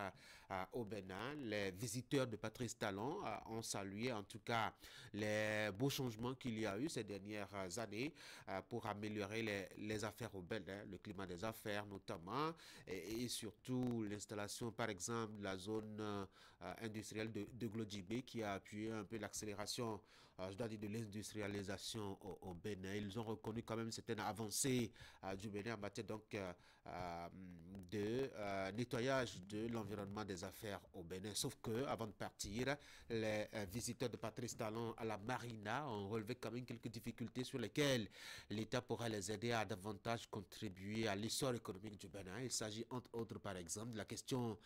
au Bénin. Les visiteurs de Patrice Talon ont salué en tout cas les beaux changements qu'il y a eu ces dernières années pour améliorer les affaires au Bénin, le climat des affaires notamment, et surtout l'installation par exemple de la zone industrielle de Glodjibé qui a appuyé un peu l'accélération, je dois dire, de l'industrialisation au Bénin. Ils ont reconnu quand même certaines avancées du Bénin en matière donc de nettoyage de l'environnement des affaires au Bénin. Sauf que avant de partir, les visiteurs de Patrice Talon à la Marina ont relevé quand même quelques difficultés sur lesquelles l'État pourrait les aider à davantage contribuer à l'essor économique du Bénin. Il s'agit entre autres par exemple de la question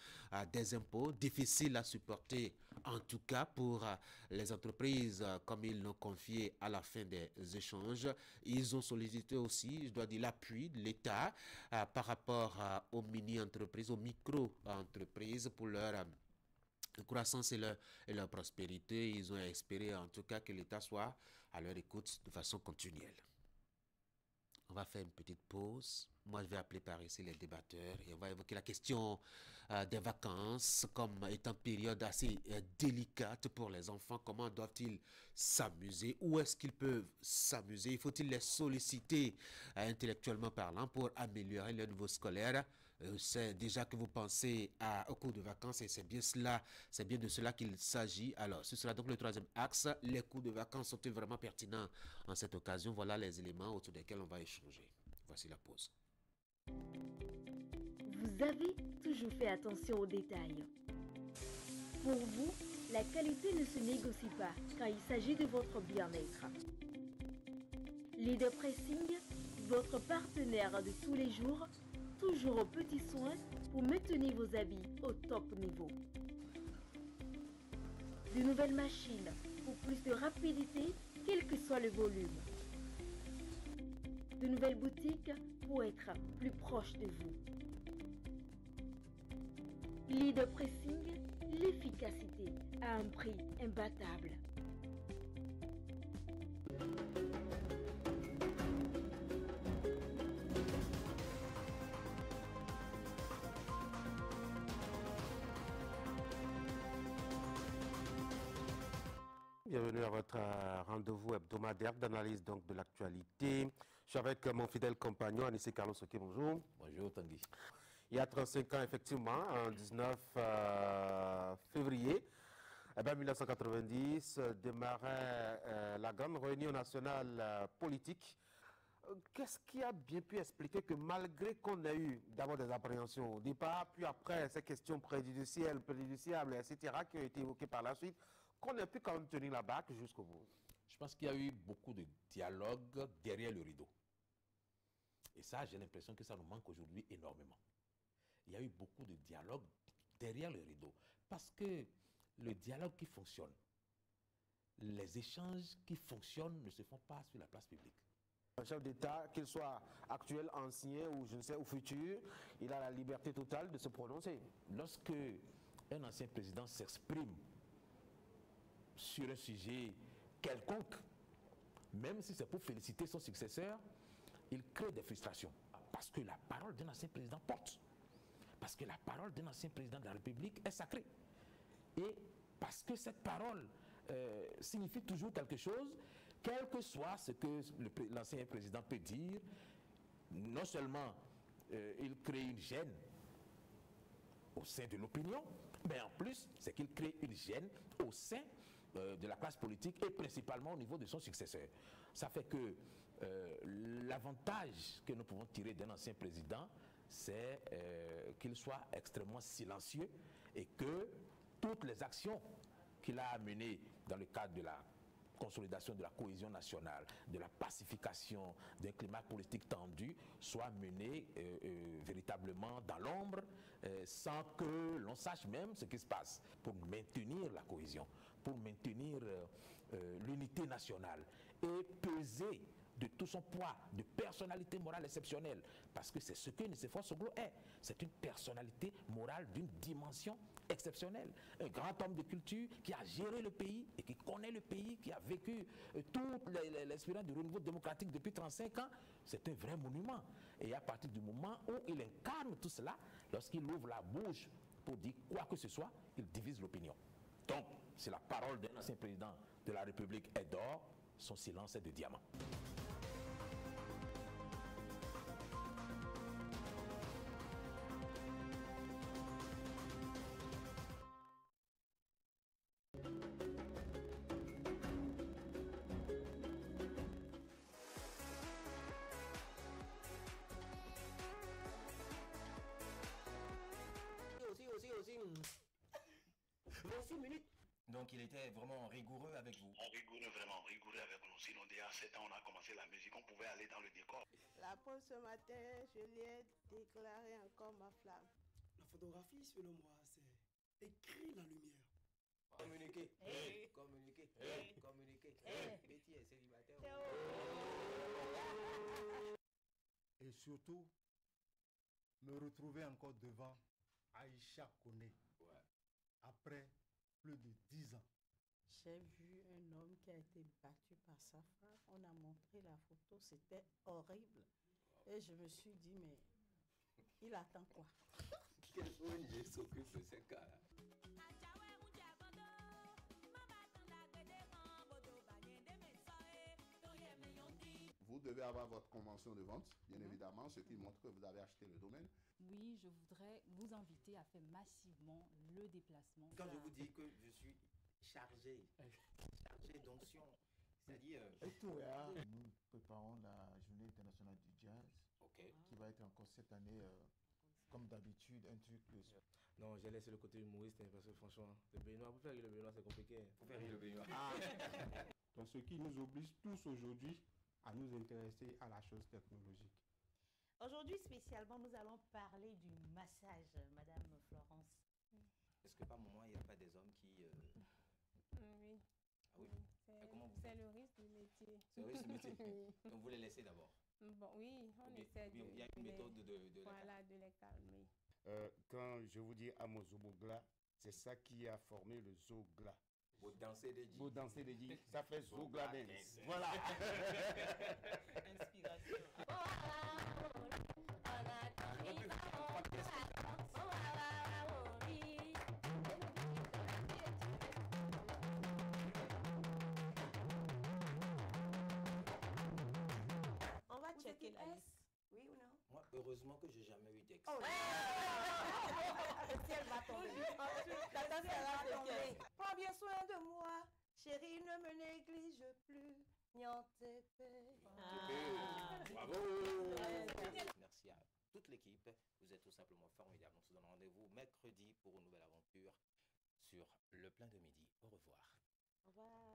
des impôts, difficile à supporter en tout cas pour les entreprises comme ils l'ont confié à la fin des échanges. Ils ont sollicité aussi, je dois dire, l'appui de l'État par rapport aux mini-entreprises, aux micro-entreprises pour leur croissance et leur prospérité. Ils ont espéré en tout cas que l'État soit à leur écoute de façon continuelle. On va faire une petite pause. Moi, je vais appeler par ici les débatteurs et on va évoquer la question des vacances comme étant période assez délicate pour les enfants. Comment doivent-ils s'amuser? Où est-ce qu'ils peuvent s'amuser? Faut-il les solliciter intellectuellement parlant pour améliorer leur niveau scolaire? C'est déjà que vous pensez au cours de vacances et c'est bien de cela qu'il s'agit. Alors, ce sera donc le troisième axe. Les cours de vacances sont-ils vraiment pertinents en cette occasion? Voilà les éléments autour desquels on va échanger. Voici la pause. Vous avez toujours fait attention aux détails. Pour vous, la qualité ne se négocie pas quand il s'agit de votre bien-être. Leader Pressing, votre partenaire de tous les jours, toujours aux petits soins pour maintenir vos habits au top niveau. De nouvelles machines pour plus de rapidité, quel que soit le volume. De nouvelles boutiques pour être plus proche de vous. Leader Pressing, l'efficacité à un prix imbattable. Bienvenue à votre rendez-vous hebdomadaire d'analyse donc de l'actualité. Je suis avec mon fidèle compagnon Anissé Carlos Oké, bonjour. Bonjour Tanguy. Il y a 35 ans, effectivement, en 19 février 1990, démarrait la grande réunion nationale politique. Qu'est-ce qui a bien pu expliquer que malgré qu'on ait eu d'abord des appréhensions au départ, puis après ces questions préjudiciables, etc., qui ont été évoquées par la suite, qu'on ait pu quand même tenir la barque jusqu'au bout? Je pense qu'il y a eu beaucoup de dialogue derrière le rideau. Et ça, j'ai l'impression que ça nous manque aujourd'hui énormément. Il y a eu beaucoup de dialogue derrière le rideau. Parce que le dialogue qui fonctionne, les échanges qui fonctionnent ne se font pas sur la place publique. Un chef d'État, qu'il soit actuel, ancien ou je ne sais, ou futur, il a la liberté totale de se prononcer. Lorsque un ancien président s'exprime sur un sujet quelconque, même si c'est pour féliciter son successeur, il crée des frustrations. Parce que la parole d'un ancien président porte. Parce que la parole d'un ancien président de la République est sacrée. Et parce que cette parole signifie toujours quelque chose, quel que soit ce que l'ancien président peut dire, non seulement il crée une gêne au sein de l'opinion, mais en plus, c'est qu'il crée une gêne au sein de la classe politique et principalement au niveau de son successeur. Ça fait que l'avantage que nous pouvons tirer d'un ancien président, c'est qu'il soit extrêmement silencieux et que toutes les actions qu'il a menées dans le cadre de la consolidation de la cohésion nationale, de la pacification d'un climat politique tendu, soient menées véritablement dans l'ombre, sans que l'on sache même ce qui se passe, pour maintenir la cohésion, pour maintenir l'unité nationale et peser de tout son poids, de personnalité morale exceptionnelle, parce que c'est ce que Nicéphore Soglo est. C'est une personnalité morale d'une dimension exceptionnelle. Un grand homme de culture qui a géré le pays et qui connaît le pays, qui a vécu toute l'expérience du renouveau démocratique depuis 35 ans. C'est un vrai monument. Et à partir du moment où il incarne tout cela, lorsqu'il ouvre la bouche pour dire quoi que ce soit, il divise l'opinion. Donc, si la parole d'un ancien président de la République est d'or, son silence est de diamant. Donc il était vraiment rigoureux avec vous. Rigoureux, vraiment rigoureux avec nous. Sinon, déjà à 7 ans, on a commencé la musique, on pouvait aller dans le décor. La pause ce matin, je lui ai déclaré encore ma flamme. La photographie, selon moi, c'est écrit la lumière. Communiquer, communiquer, communiquer. Betty est célibataire. Et surtout, me retrouver encore devant Aïcha Koné. Après plus de 10 ans. J'ai vu un homme qui a été battu par sa femme. On a montré la photo, c'était horrible. Et je me suis dit, mais il attend quoi? Quel ONG s'occupe de ces cas-là? Vous devez avoir votre convention de vente, bien évidemment, ce qui montre que vous avez acheté le domaine. Oui, je voudrais vous inviter à faire massivement le déplacement. Quand je vous dis que je suis chargé d'onction, c'est-à-dire... Nous préparons la journée internationale du jazz, qui va être encore cette année, comme d'habitude, un truc de... Non, j'ai laissé le côté humoriste, parce que franchement, le Béninois, pour faire rire le Béninois, c'est compliqué. Pour faire rire le Béninois. Donc, ce qui nous oblige tous aujourd'hui à nous intéresser à la chose technologique. Aujourd'hui, spécialement, nous allons parler du massage, Madame Florence. Est-ce que par moment, il n'y a pas des hommes qui... Oui. Ah oui. C'est le risque du métier. C'est le risque du métier. Donc, vous les laissez d'abord. Bon, oui, on essaie il y a une méthode de les calmer. Quand je vous dis Amozobogla, c'est ça qui a formé le Zogla. Vous dansez des dits. Vous dansez des dits, ça fait Zogla dance. Voilà. Inspiration. On va checker la liste. Oui ou non? Moi, heureusement que j'ai jamais eu d'ex. Oh, si elle va tomber. Prends bien soin de moi, chérie, ne me néglige plus. Bravo. Merci à toute l'équipe. Vous êtes tout simplement formidables. On se donne rendez-vous mercredi pour une nouvelle aventure sur Le Plein de Midi. Au revoir. Au revoir.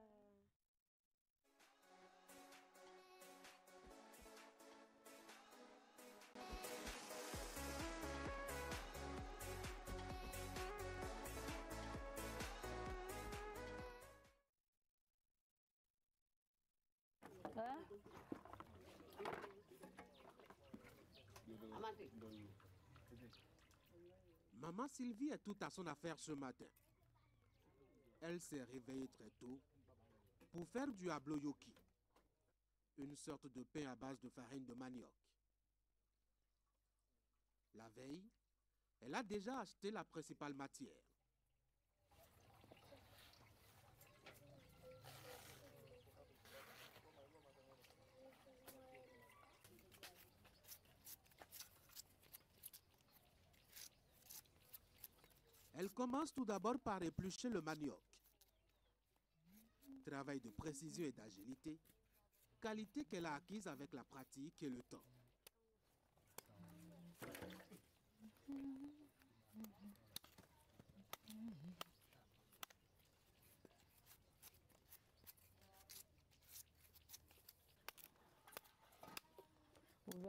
Maman Sylvie est toute à son affaire ce matin. Elle s'est réveillée très tôt pour faire du abloyoki, une sorte de pain à base de farine de manioc. La veille, elle a déjà acheté la principale matière. Elle commence tout d'abord par éplucher le manioc. Travail de précision et d'agilité, qualité qu'elle a acquise avec la pratique et le temps.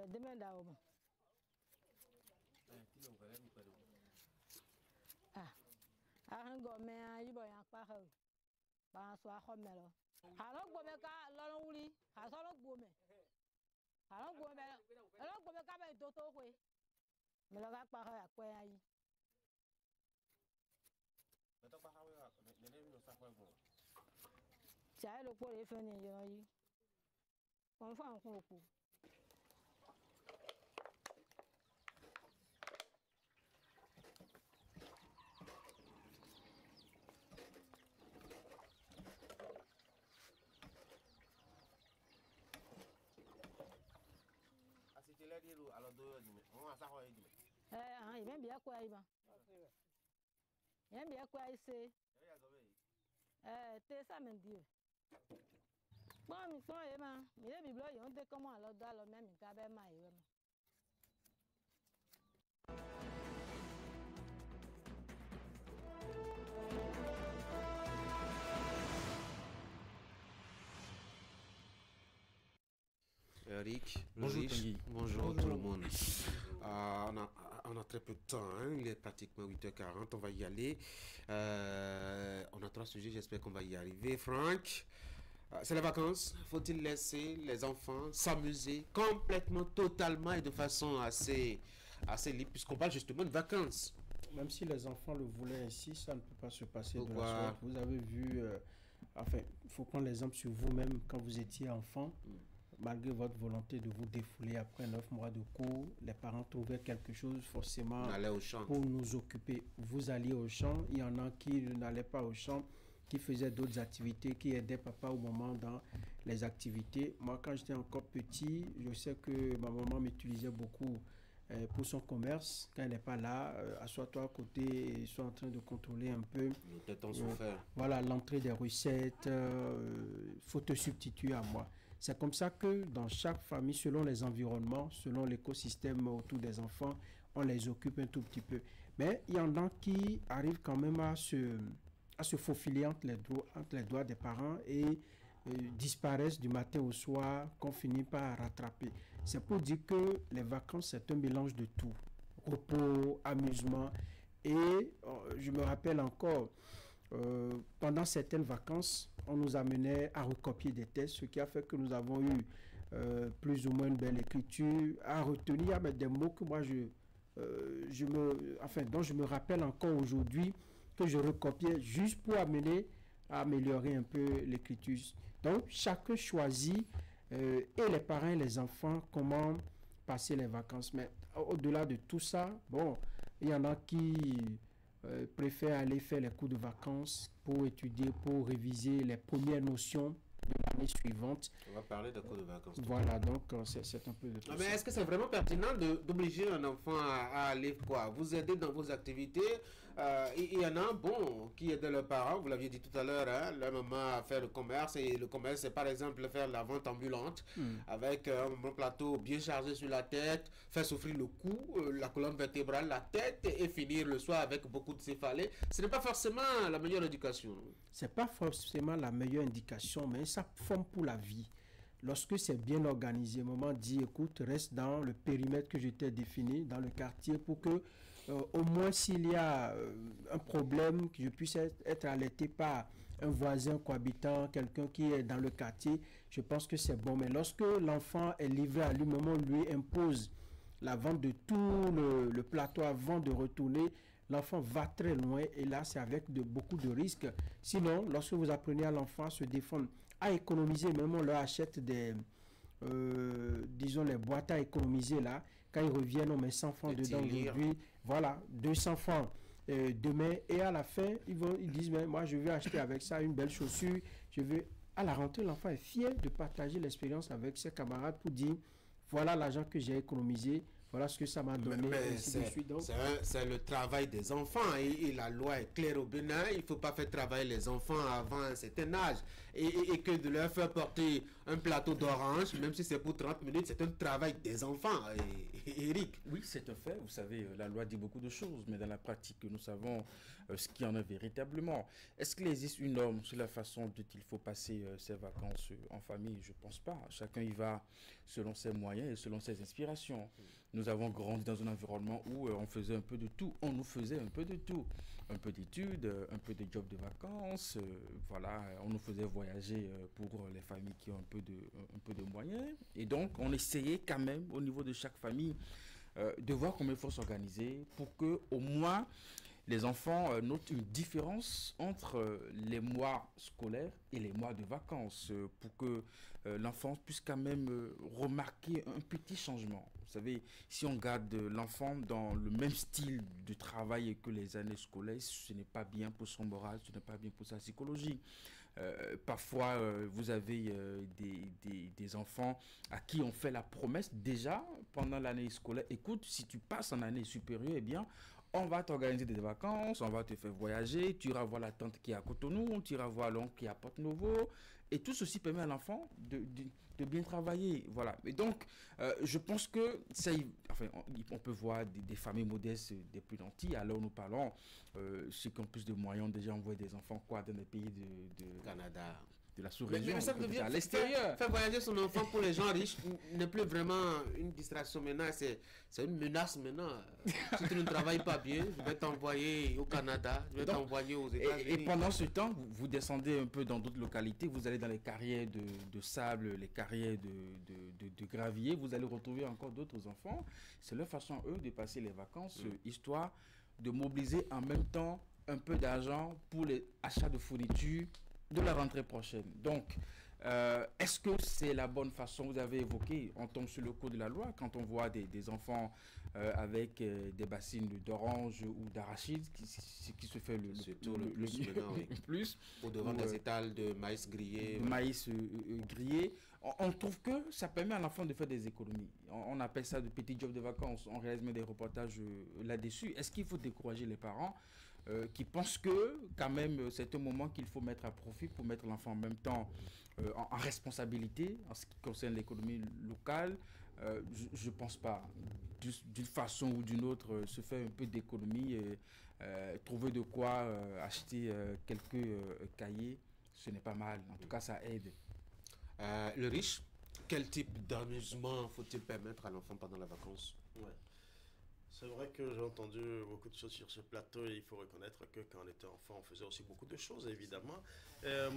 demain d'abord. Un gourmet, il va y avoir un soir comme elle. Alors, gourmet, l'on oublie. Alors, gourmet. Alors, gourmet, alors, gourmet, quand même, d'autres, oui. Mais le gars, par à quoi aille. Tiens, le pot est fini, il y a eu. On fait un coup. Il vient bien quoi, il va. Il vient bien quoi, il sait. T'es ça, même Dieu. Bon, mais toi, il est biblio, il y a comment alors dans le même, il t'avait maillot. Eric, bonjour, bonjour tout le monde. On a très peu de temps, hein. Il est pratiquement 8h40, on va y aller. On a 3 sujets, j'espère qu'on va y arriver. Franck, c'est les vacances. Faut-il laisser les enfants s'amuser complètement, totalement et de façon assez libre, puisqu'on parle justement de vacances? Même si les enfants le voulaient ainsi, ça ne peut pas se passer de la sorte. Vous avez vu, enfin, il faut prendre l'exemple sur vous-même quand vous étiez enfant. Malgré votre volonté de vous défouler après 9 mois de cours, les parents trouvaient quelque chose forcément pour nous occuper. Vous alliez au champ, il y en a qui n'allaient pas au champ, qui faisaient d'autres activités, qui aidaient papa au moment dans les activités. Moi, quand j'étais encore petit, je sais que ma maman m'utilisait beaucoup pour son commerce. Quand elle n'est pas là, assois-toi à côté et sois en train de contrôler un peu voilà, l'entrée des recettes, faut te substituer à moi. C'est comme ça que dans chaque famille, selon les environnements, selon l'écosystème autour des enfants, on les occupe un tout petit peu. Mais il y en a qui arrivent quand même à se faufiler entre les doigts des parents et disparaissent du matin au soir, qu'on finit par rattraper. C'est pour dire que les vacances, c'est un mélange de tout. Repos, amusement. Et je me rappelle encore, pendant certaines vacances, on nous amenait à recopier des tests, ce qui a fait que nous avons eu plus ou moins une belle écriture, à retenir mais des mots que moi dont je me rappelle encore aujourd'hui, que je recopiais juste pour amener à améliorer un peu l'écriture. Donc chacun choisit, et les parents et les enfants, comment passer les vacances. Mais au-delà de tout ça, bon, il y en a qui préfèrent aller faire les cours de vacances pour étudier, pour réviser les premières notions de l'année suivante. On va parler de cours de vacances. Voilà, donc c'est un peu de tout mais est-ce que c'est vraiment pertinent d'obliger un enfant à aller quoi? Vous aider dans vos activités. Il y en a, bon, qui aident leurs parents, vous l'aviez dit tout à l'heure, hein, leur maman à faire le commerce. Et le commerce, c'est par exemple faire la vente ambulante avec un bon plateau bien chargé sur la tête, faire souffrir le cou, la colonne vertébrale, la tête et finir le soir avec beaucoup de céphalées. Ce n'est pas forcément la meilleure éducation. C'est pas forcément la meilleure indication, mais ça forme pour la vie. Lorsque c'est bien organisé, maman dit, écoute, reste dans le périmètre que je t'ai défini, dans le quartier, pour que au moins s'il y a un problème, que je puisse être alerté par un voisin cohabitant, quelqu'un qui est dans le quartier, je pense que c'est bon. Mais lorsque l'enfant est livré à lui-même, on lui impose la vente de tout le plateau avant de retourner, l'enfant va très loin et là c'est avec beaucoup de risques. Sinon, lorsque vous apprenez à l'enfant à se défendre, à économiser, même on leur achète disons les boîtes à économiser là, quand ils reviennent on met 100 francs dedans aujourd'hui, voilà, 200 francs demain, et à la fin ils disent mais moi je vais acheter avec ça une belle chaussure, je vais à la rentrée, l'enfant est fier de partager l'expérience avec ses camarades pour dire voilà l'argent que j'ai économisé, voilà ce que ça m'a donné. C'est le travail des enfants et la loi est claire au Bénin, il ne faut pas faire travailler les enfants avant un certain âge et que de leur faire porter un plateau d'orange, même si c'est pour 30 minutes, c'est un travail des enfants et Eric. Oui, c'est un fait. Vous savez, la loi dit beaucoup de choses, mais dans la pratique, nous savons ce qu'il y en a véritablement. Est-ce qu'il existe une norme sur la façon dont il faut passer ses vacances en famille? Je ne pense pas. Chacun y va selon ses moyens et selon ses inspirations. Nous avons grandi dans un environnement où on faisait un peu de tout. On nous faisait un peu de tout. Un peu d'études, un peu de jobs de vacances. Voilà, on nous faisait voyager pour les familles qui ont un peu de moyens. Et donc, on essayait quand même, au niveau de chaque famille, de voir comment il faut s'organiser pour que, au moins, les enfants notent une différence entre les mois scolaires et les mois de vacances, pour que l'enfant puisse quand même remarquer un petit changement. Vous savez, si on garde l'enfant dans le même style de travail que les années scolaires, ce n'est pas bien pour son moral, ce n'est pas bien pour sa psychologie. Parfois, vous avez des enfants à qui on fait la promesse déjà pendant l'année scolaire. Écoute, si tu passes en année supérieure, eh bien, on va t'organiser des vacances, on va te faire voyager, tu iras voir la tante qui est à Cotonou, tu iras voir l'oncle qui est à Porto-Novo. Et tout ceci permet à l'enfant de bien travailler. Voilà. Et donc, je pense que on peut voir des familles modestes des plus nantis. Alors nous parlons, ceux qui ont plus de moyens ont déjà envoyé des enfants dans des pays de Canada, de la sous-région, à l'extérieur. Faire voyager son enfant pour les gens riches n'est plus vraiment une distraction maintenant, c'est une menace maintenant. Si tu ne travailles pas bien, je vais t'envoyer au Canada, je vais t'envoyer aux États-Unis. Et pendant ce temps, vous descendez un peu dans d'autres localités, vous allez dans les carrières de sable, les carrières de gravier, vous allez retrouver encore d'autres enfants. C'est leur façon, eux, de passer les vacances, histoire de mobiliser en même temps un peu d'argent pour les achats de fournitures de la rentrée prochaine. Donc, est-ce que c'est la bonne façon? Vous avez évoqué, on tombe sur le coup de la loi quand on voit des enfants avec des bassines d'orange ou d'arachide qui se fait le plus. Au devant des étals de maïs grillé. Grillé. On trouve que ça permet à l'enfant de faire des économies. On appelle ça de petits jobs de vacances. On réalise des reportages là-dessus. Est-ce qu'il faut décourager les parents qui pensent que quand même c'est un moment qu'il faut mettre à profit pour mettre l'enfant en même temps en responsabilité en ce qui concerne l'économie locale? Je ne pense pas. D'une façon ou d'une autre, se faire un peu d'économie et trouver de quoi acheter quelques cahiers, ce n'est pas mal. En tout cas, ça aide. Le riche, quel type d'amusement faut-il permettre à l'enfant pendant les vacances? C'est vrai que j'ai entendu beaucoup de choses sur ce plateau et il faut reconnaître que quand on était enfant, on faisait aussi beaucoup de choses, évidemment.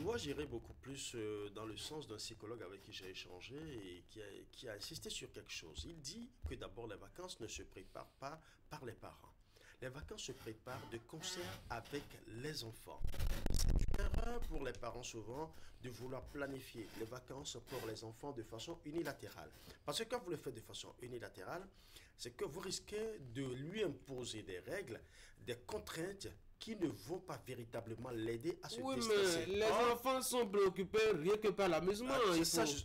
Moi, j'irais beaucoup plus dans le sens d'un psychologue avec qui j'ai échangé et qui a insisté sur quelque chose. Il dit que d'abord, les vacances ne se préparent pas par les parents. Les vacances se préparent de concert avec les enfants. C'est une erreur pour les parents souvent de vouloir planifier les vacances pour les enfants de façon unilatérale. Parce que quand vous le faites de façon unilatérale, c'est que vous risquez de lui imposer des règles, des contraintes qui ne vont pas véritablement l'aider à se déstresser. Mais les enfants sont préoccupés rien que par l'amusement.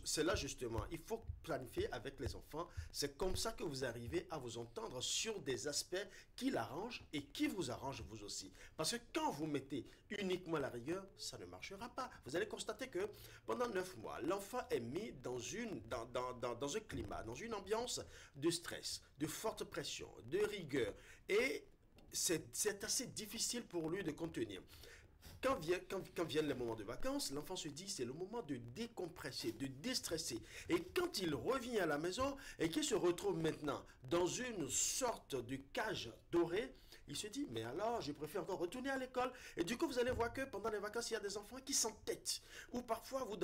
C'est là justement, il faut planifier avec les enfants. C'est comme ça que vous arrivez à vous entendre sur des aspects qui l'arrangent et qui vous arrangent vous aussi. Parce que quand vous mettez uniquement la rigueur, ça ne marchera pas. Vous allez constater que pendant 9 mois, l'enfant est mis dans un climat, dans une ambiance de stress, de forte pression, de rigueur. Et c'est assez difficile pour lui de contenir. Quand viennent les moments de vacances, l'enfant se dit c'est le moment de décompresser, de déstresser. Et quand il revient à la maison et qu'il se retrouve maintenant dans une sorte de cage dorée, il se dit, mais alors, je préfère encore retourner à l'école. Et du coup, vous allez voir que pendant les vacances, il y a des enfants qui s'entêtent. Ou parfois, vous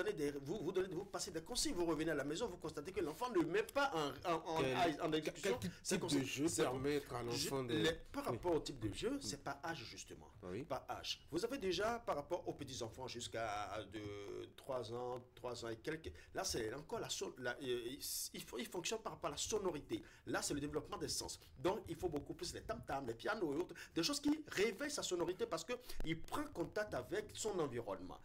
passez des consignes, vous revenez à la maison, vous constatez que l'enfant ne met pas en exécution. Quel type de jeu permettre à l'enfant de... Par rapport au type de jeu, c'est pas âge, justement. Oui. Pas âge. Vous avez déjà, par rapport aux petits-enfants jusqu'à 3 ans et quelques, là, c'est encore il fonctionne par rapport à la sonorité. Là, c'est le développement des sens. Donc, il faut beaucoup plus les tam-tams, les pianos, des choses qui réveillent sa sonorité parce qu'il prend contact avec son environnement.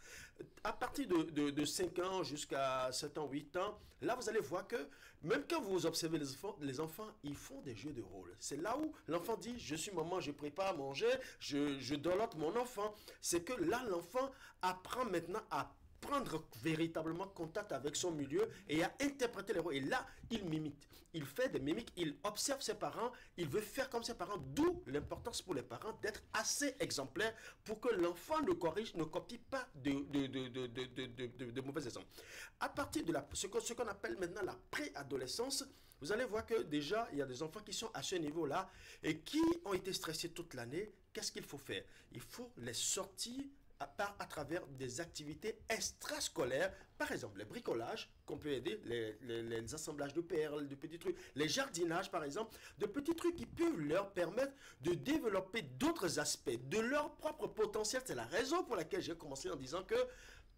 À partir de 5 ans jusqu'à 7 ans, 8 ans, là vous allez voir que même quand vous observez les enfants, ils font des jeux de rôle. C'est là où l'enfant dit, je suis maman, je prépare à manger, je dorlote mon enfant. C'est que là, l'enfant apprend maintenant à prendre véritablement contact avec son milieu et à interpréter les rôles. Et là, il mimite. Il fait des mimiques, il observe ses parents, il veut faire comme ses parents, d'où l'importance pour les parents d'être assez exemplaires pour que l'enfant ne copie pas de mauvais exemples. À partir de ce qu'on appelle maintenant la préadolescence, vous allez voir que déjà, il y a des enfants qui sont à ce niveau-là et qui ont été stressés toute l'année. Qu'est-ce qu'il faut faire? Il faut les sortir à travers des activités extrascolaires, par exemple les bricolages, qu'on peut aider, les assemblages de perles, de petits trucs, les jardinages par exemple, de petits trucs qui peuvent leur permettre de développer d'autres aspects de leur propre potentiel. C'est la raison pour laquelle j'ai commencé en disant que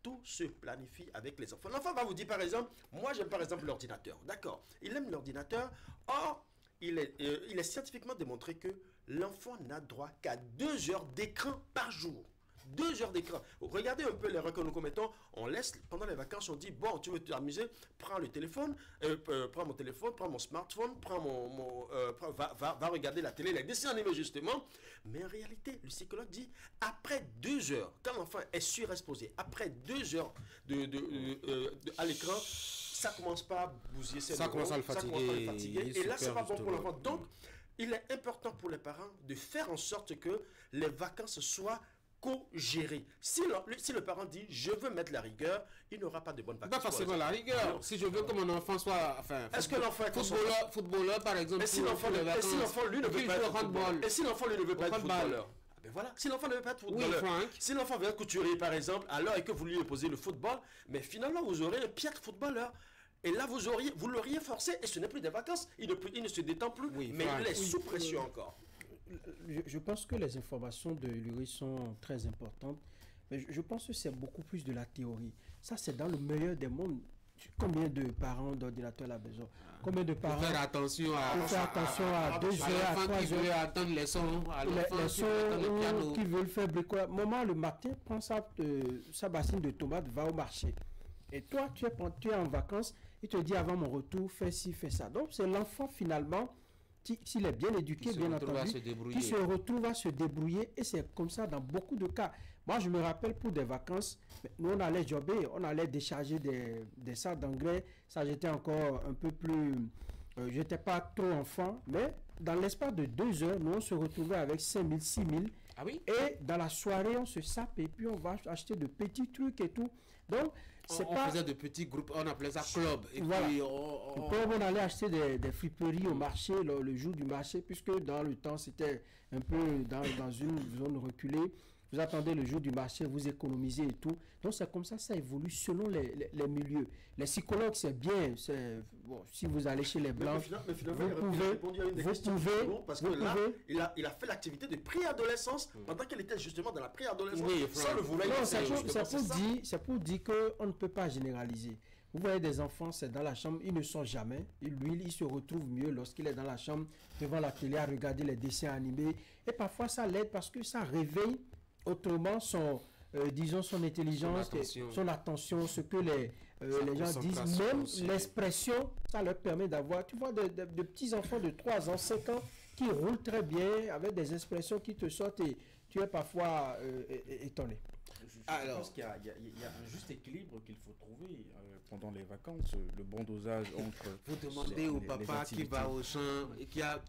tout se planifie avec les enfants. L'enfant va vous dire par exemple, moi j'aime par exemple l'ordinateur, d'accord, il aime l'ordinateur, or il est scientifiquement démontré que l'enfant n'a droit qu'à 2 heures d'écran par jour. 2 heures d'écran. Regardez un peu l'erreur que nous commettons. On laisse, pendant les vacances, on dit, bon, tu veux t'amuser, prends le téléphone, prends mon téléphone, prends mon smartphone, va regarder la télé, les dessins animés justement. Mais en réalité, le psychologue dit, après 2 heures, quand l'enfant est surexposé, après 2 heures à l'écran, ça commence pas à bousiller ses neurones, ça commence à le fatiguer. Et là, c'est pas bon pour l'enfant. Donc, il est important pour les parents de faire en sorte que les vacances soient co-géré. Si le parent dit je veux mettre la rigueur, il n'aura pas de bonnes vacances. Pas forcément la rigueur. Non. Si je veux que mon enfant soit est-ce que l'enfant est footballeur par exemple, et si l'enfant lui ne veut pas être footballeur, et si l'enfant lui ne veut pas être footballeur, ben voilà, si l'enfant ne veut pas être footballeur, si l'enfant veut être couturier par exemple, alors et que vous lui opposez le football, mais finalement vous aurez un piètre footballeur. Et là, vous l'auriez forcé, et ce n'est plus des vacances, il ne se détend plus, mais il est sous pression encore. Je pense que les informations de l'URI sont très importantes, mais je pense que c'est beaucoup plus de la théorie. Ça, c'est dans le meilleur des mondes. Combien de parents d'ordinateurs à la maison? Combien de parents... Faire attention à 2 heures, à 3 heures. Qui veut attendre les sons, les sons qui veulent faire bricolage. Maman, le matin, prend sa bassine de tomates, va au marché. Et toi, tu es en vacances, il te dit avant mon retour, fais ci, fais ça. Donc, c'est l'enfant finalement... S'il est bien éduqué, bien entendu, qui se retrouve à se débrouiller, et c'est comme ça dans beaucoup de cas. Moi, je me rappelle pour des vacances, nous on allait jobber, on allait décharger des sacs d'engrais, ça j'étais encore un peu plus, j'étais pas trop enfant, mais dans l'espace de 2 heures, nous on se retrouvait avec 5 000, 6 000, et dans la soirée on se sape et puis on va acheter de petits trucs et tout. Donc, on faisait de petits groupes, on appelait ça club. Et voilà. Puis on allait acheter des friperies au marché, le jour du marché, puisque dans le temps, c'était un peu dans une zone reculée. Vous attendez le jour du marché, vous économisez et tout. Donc, c'est comme ça évolue selon les milieux. Les psychologues, c'est bien. Bon, si vous allez chez les Blancs, vous pouvez... Parce que là, il a fait l'activité de préadolescence pendant qu'elle était justement dans la préadolescence. Oui, ça le voulait. C'est pour dire qu'on ne peut pas généraliser. Vous voyez des enfants, c'est dans la chambre, ils ne sont jamais. Lui, il se retrouve mieux lorsqu'il est dans la chambre, devant la télé, à regarder les dessins animés. Et parfois, ça l'aide parce que ça réveille autrement son intelligence, son attention, ce que les gens disent, même l'expression, ça leur permet d'avoir, tu vois, de petits enfants de 3 ans, 5 ans, qui roulent très bien, avec des expressions qui te sortent et tu es parfois étonné. Je pense qu'il y a un juste équilibre qu'il faut trouver pendant les vacances, le bon dosage entre... Vous demandez au papa qui va au champ et qui a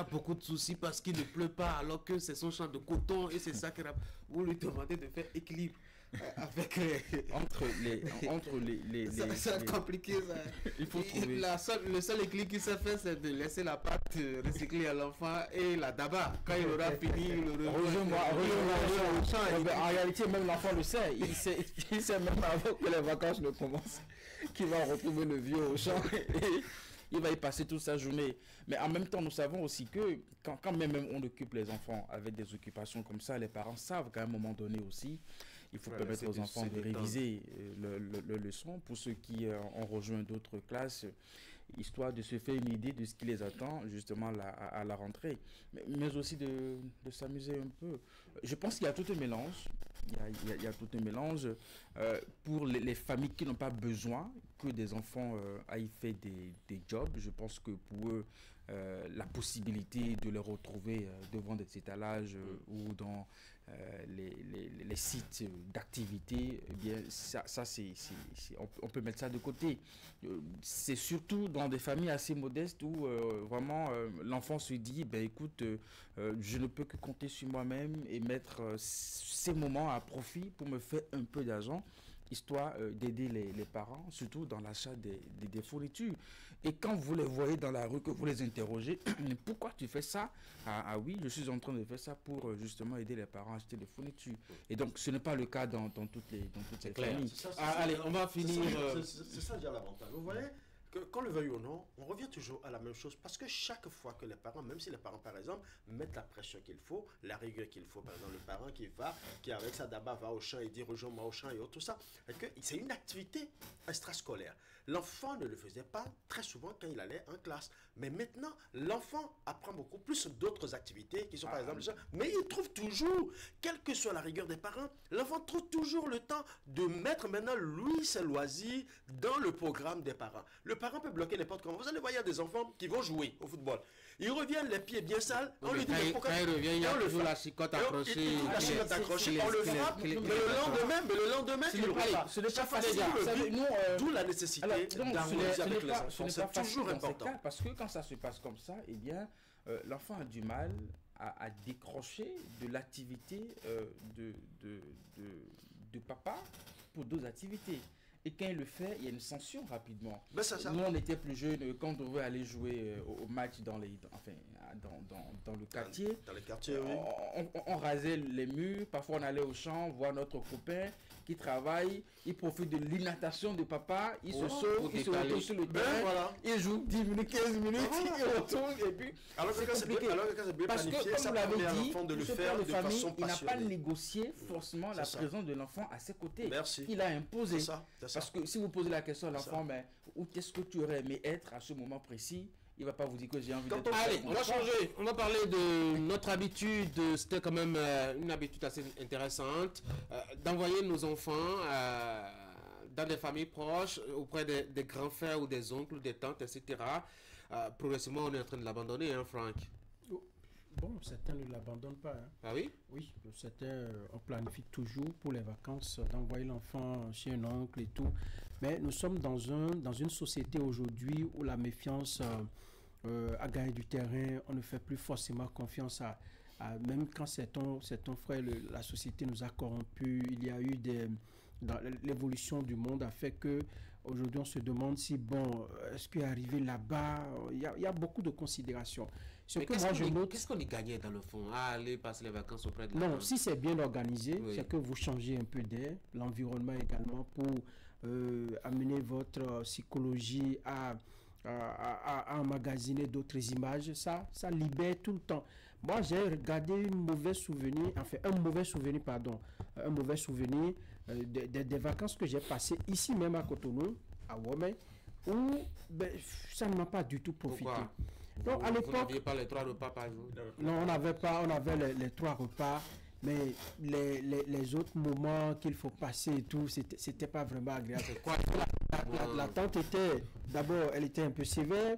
beaucoup de soucis parce qu'il ne pleut pas alors que c'est son champ de coton et c'est ça que vous lui demandez de faire équilibre avec entre les ça va être compliqué ça. Il faut trouver le seul équilibre qu'il s'est fait, c'est de laisser la pâte recyclée à l'enfant et la daba quand il aura fini le en réalité même l'enfant le sait, il sait même avant que les vacances ne commencent qu'il va retrouver le vieux au champ et il va y passer toute sa journée. Mais en même temps, nous savons aussi que quand même on occupe les enfants avec des occupations comme ça, les parents savent qu'à un moment donné aussi, il faut permettre aux enfants de réviser le leçon. Pour ceux qui ont rejoint d'autres classes, histoire de se faire une idée de ce qui les attend justement à la rentrée. Mais aussi de s'amuser un peu. Je pense qu'il y a tout un mélange. Il y a tout un mélange pour les familles qui n'ont pas besoin, que des enfants aillent faire des jobs. Je pense que pour eux, la possibilité de les retrouver devant des étalages ou dans les sites d'activité, eh bien, on peut mettre ça de côté. C'est surtout dans des familles assez modestes où vraiment l'enfant se dit, ben écoute, je ne peux que compter sur moi-même et mettre ces moments à profit pour me faire un peu d'argent, histoire d'aider les parents, surtout dans l'achat des fournitures. Et quand vous les voyez dans la rue, que vous les interrogez, pourquoi tu fais ça? Ah oui, je suis en train de faire ça pour justement aider les parents à acheter des fournitures. Et donc, ce n'est pas le cas dans toutes les familles. Allez, on va finir. C'est ça déjà l'avantage. Vous voyez que, qu'on le veuille ou non, on revient toujours à la même chose. Parce que chaque fois que les parents, même si les parents par exemple, mettent la pression qu'il faut, la rigueur qu'il faut, par exemple le parent qui avec sa daba va au champ et dit rejoins-moi au champ et tout ça, c'est une activité extrascolaire. L'enfant ne le faisait pas très souvent quand il allait en classe. Mais maintenant, l'enfant apprend beaucoup plus d'autres activités qui sont par exemple... Mais il trouve toujours, quelle que soit la rigueur des parents, l'enfant trouve toujours le temps de mettre maintenant, lui, ses loisirs dans le programme des parents. Le parent peut bloquer n'importe comment. Vous allez voir, il y a des enfants qui vont jouer au football. Ils reviennent les pieds bien sales. On lui dit, mais pourquoi il revient, il y a toujours la chicotte accrochée. La chicotte accrochée, on le frappe, mais le lendemain, il repart. Ce n'est pas facile. D'où la nécessité d'harmoniser avec les enfants. C'est toujours important. Parce que quand ça se passe comme ça, eh bien, l'enfant a du mal à décrocher de l'activité de papa pour d'autres activités. Et quand il le fait, il y a une sanction rapidement. Ben ça. Nous, on était plus jeunes, quand on devait aller jouer au match dans le quartier. Dans les quartiers, oui. On rasait les murs, parfois on allait au champ, voir notre copain qui travaille, il profite de l'inattention de papa, il se sauve, il se retrouve sur le terrain, il joue 10 minutes, 15 minutes, il retourne et puis c'est compliqué. Parce que, comme vous l'avez dit, ce père de famille, il n'a pas négocié forcément la présence de l'enfant à ses côtés. Il a imposé. Parce que si vous posez la question à l'enfant, mais où est-ce que tu aurais aimé être à ce moment précis, il ne va pas vous dire que j'ai envie d'être... Allez, on va changer. On va parler de notre habitude. C'était quand même une habitude assez intéressante d'envoyer nos enfants dans des familles proches, auprès des grands frères ou des oncles, des tantes, etc. Progressivement, on est en train de l'abandonner, hein, Franck? Bon, certains ne l'abandonnent pas. Hein. Ah oui? Oui, certains, on planifie toujours pour les vacances d'envoyer l'enfant chez un oncle et tout. Mais nous sommes dans une société aujourd'hui où la méfiance a gagné du terrain. On ne fait plus forcément confiance même quand c'est ton frère, la société nous a corrompus. Il y a eu l'évolution du monde a fait que aujourd'hui on se demande si est-ce qu'il est arrivé là-bas. Il y a beaucoup de considérations. Qu'est-ce qu'on y gagnait dans le fond à aller passer les vacances auprès de la Non, si c'est bien organisé, c'est que vous changez un peu d'air, l'environnement également pour amener votre psychologie à emmagasiner d'autres images. Ça libère tout le temps. Moi, j'ai regardé un mauvais souvenir des vacances que j'ai passées ici même à Cotonou, à Womé, où ça ne m'a pas du tout profité. Pourquoi? Donc, à l'époque, vous n'aviez pas les 3 repas par jour? Non, on avait les 3 repas, mais les autres moments qu'il faut passer et tout, c'était pas vraiment agréable. La tante d'abord, elle était un peu sévère,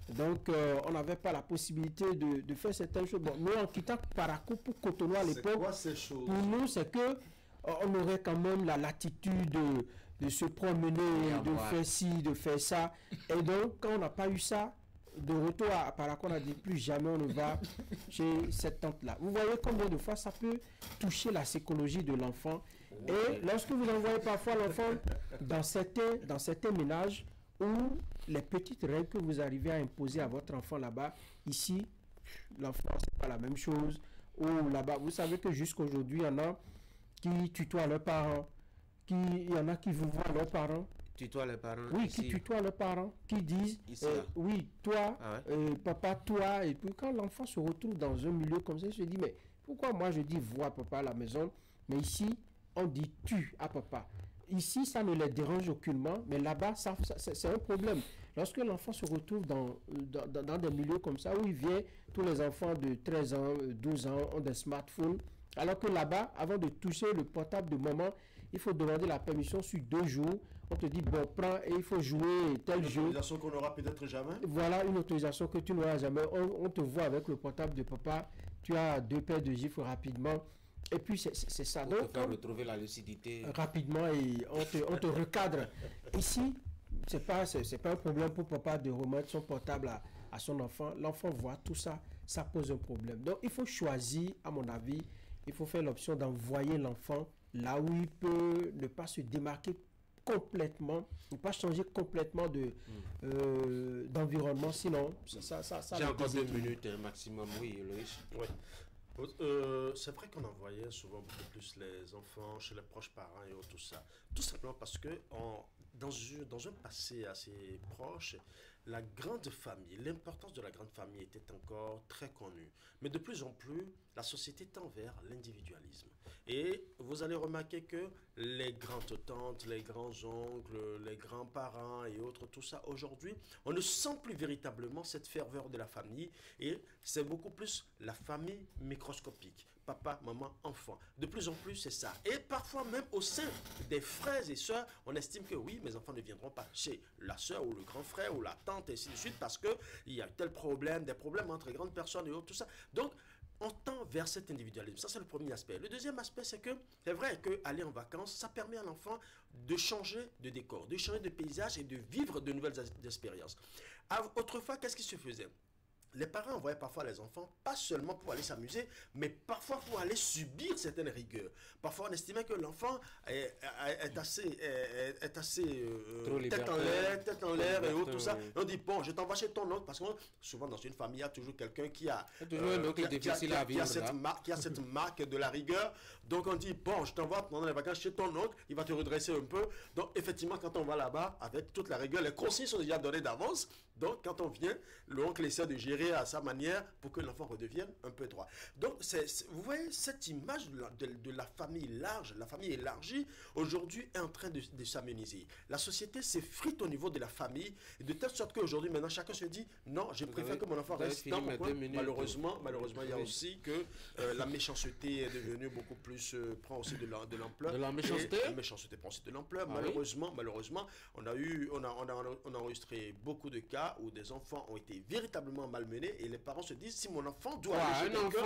donc on n'avait pas la possibilité de faire certaines choses. Bon, nous, en quittant Parakou pour Cotonou à l'époque, pour nous, c'est que on aurait quand même la latitude de se promener, de faire ci, de faire ça. Et donc, quand on n'a pas eu ça, de retour à Parakou, on a dit plus jamais on ne va chez cette tante-là. Vous voyez combien de fois ça peut toucher la psychologie de l'enfant. Et lorsque vous envoyez parfois l'enfant dans certains ménages où les petites règles que vous arrivez à imposer à votre enfant là-bas, ici, l'enfant, c'est pas la même chose. Ou là-bas, vous savez que jusqu'aujourd'hui, il y en a qui tutoient leurs parents, il y en a qui vous voient leurs parents. Tutoient les parents? Oui, ici. Qui tutoient leurs parents, qui disent oui, toi, papa, toi. Et puis quand l'enfant se retrouve dans un milieu comme ça, il se dit, mais pourquoi moi je dis vois papa à la maison, mais ici, on dit tu à papa. Ici, ça ne les dérange aucunement, mais là-bas, c'est un problème. Lorsque l'enfant se retrouve dans des milieux comme ça, où il vient, tous les enfants de 13 ans, 12 ans ont des smartphones, alors que là-bas, avant de toucher le portable de maman, il faut demander la permission sur 2 jours. On te dit, bon, prends et il faut jouer tel jeu. Une autorisation qu'on n'aura peut-être jamais. Voilà, une autorisation que tu n'auras jamais. On te voit avec le portable de papa, tu as 2 paires de gifles rapidement. Et puis, c'est ça. Pour te faire retrouver la lucidité. Rapidement, et on te recadre. Ici, c'est pas un problème pour papa de remettre son portable à son enfant. L'enfant voit tout ça, ça pose un problème. Donc, il faut choisir, à mon avis, il faut faire l'option d'envoyer l'enfant là où il peut ne pas se démarquer complètement, ne pas changer complètement d'environnement, sinon ça j'ai encore 2 minutes maximum, oui, Loïs. Oui. C'est vrai qu'on envoyait souvent beaucoup plus les enfants chez les proches parents et tout ça. Tout simplement parce que dans un passé assez proche, la grande famille, l'importance de la grande famille était encore très connue. Mais de plus en plus, la société tend vers l'individualisme. Et vous allez remarquer que les grandes-tantes, les grands-oncles, les grands-parents et autres, tout ça, aujourd'hui, on ne sent plus véritablement cette ferveur de la famille et c'est beaucoup plus la famille microscopique. Papa, maman, enfant. De plus en plus, c'est ça. Et parfois même au sein des frères et sœurs, on estime que oui, mes enfants ne viendront pas chez la sœur ou le grand frère ou la tante et ainsi de suite parce qu'il y a tel problème, des problèmes entre grandes personnes et autres, tout ça. Donc, on tend vers cet individualisme. Ça, c'est le premier aspect. Le deuxième aspect, c'est que c'est vrai qu'aller en vacances, ça permet à l'enfant de changer de décor, de changer de paysage et de vivre de nouvelles expériences. Autrefois, qu'est-ce qui se faisait ? Les parents envoyaient parfois les enfants, pas seulement pour aller s'amuser, mais parfois pour aller subir certaines rigueurs. Parfois, on estimait que l'enfant est assez tête en l'air et autres, tout ça. Et on dit, bon, je t'envoie chez ton oncle, parce que souvent dans une famille, il y a toujours quelqu'un qui a cette marque de la rigueur. Donc, on dit, bon, je t'envoie pendant les vacances chez ton oncle, il va te redresser un peu. Donc, effectivement, quand on va là-bas, avec toute la rigueur, les consignes sont déjà données d'avance. Donc, quand on vient, l'oncle essaie de gérer à sa manière pour que l'enfant redevienne un peu droit. Donc, vous voyez, cette image de la famille large, la famille élargie, aujourd'hui est en train de s'améniser. La société s'effrite au niveau de la famille, de telle sorte qu'aujourd'hui, maintenant, chacun se dit, non, je préfère que mon enfant reste dans mon coin. Malheureusement, il y a aussi que la méchanceté est devenue beaucoup plus, prend aussi de l'ampleur. De la méchanceté? La méchanceté prend aussi de l'ampleur. Malheureusement, on a enregistré beaucoup de cas où des enfants ont été véritablement malmenés et les parents se disent si mon enfant doit aller chez quelqu'un,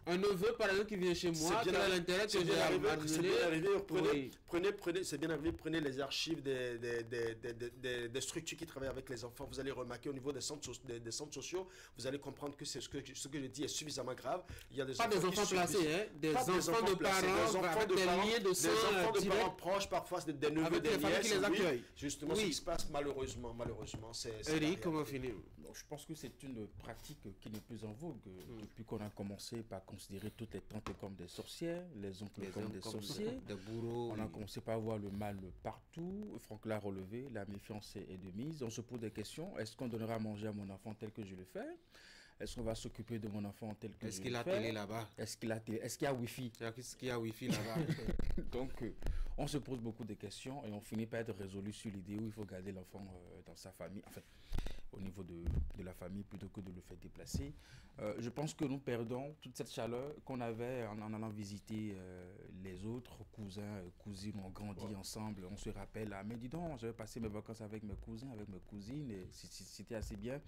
un neveu par exemple qui vient chez moi, quel est l'intérêt que j'ai malmené? C'est bien arrivé, prenez les archives des structures qui travaillent avec les enfants, vous allez remarquer au niveau des centres sociaux, vous allez comprendre que ce que je dis est suffisamment grave. Il y a des enfants placés, des enfants de parents, des enfants de parents proches, parfois des neveux, des nièces, justement ce qui se passe malheureusement, Eric, comment finir? Je pense que c'est une pratique qui n'est plus en vogue depuis qu'on a commencé par considérer toutes les tantes comme des sorcières, les oncles comme des sorciers, des bourreaux. On a commencé par voir le mal partout. Franck l'a relevé, la méfiance est de mise. On se pose des questions. Est-ce qu'on donnera à manger à mon enfant tel que je le fais? Est-ce qu'on va s'occuper de mon enfant tel que je le fais? Est-ce qu'il a télé là-bas? Est-ce qu'il y a Wi-Fi? Est-ce qu'il y a Wi-Fi là-bas? Donc, on se pose beaucoup de questions et on finit par être résolu sur l'idée où il faut garder l'enfant dans sa famille, enfin, au niveau de la famille plutôt que de le faire déplacer. Je pense que nous perdons toute cette chaleur qu'on avait en allant visiter les autres cousins, cousines. On grandit ensemble, on se rappelle, mais dis donc, j'avais passé mes vacances avec mes cousins, avec mes cousines, et c'était assez bien.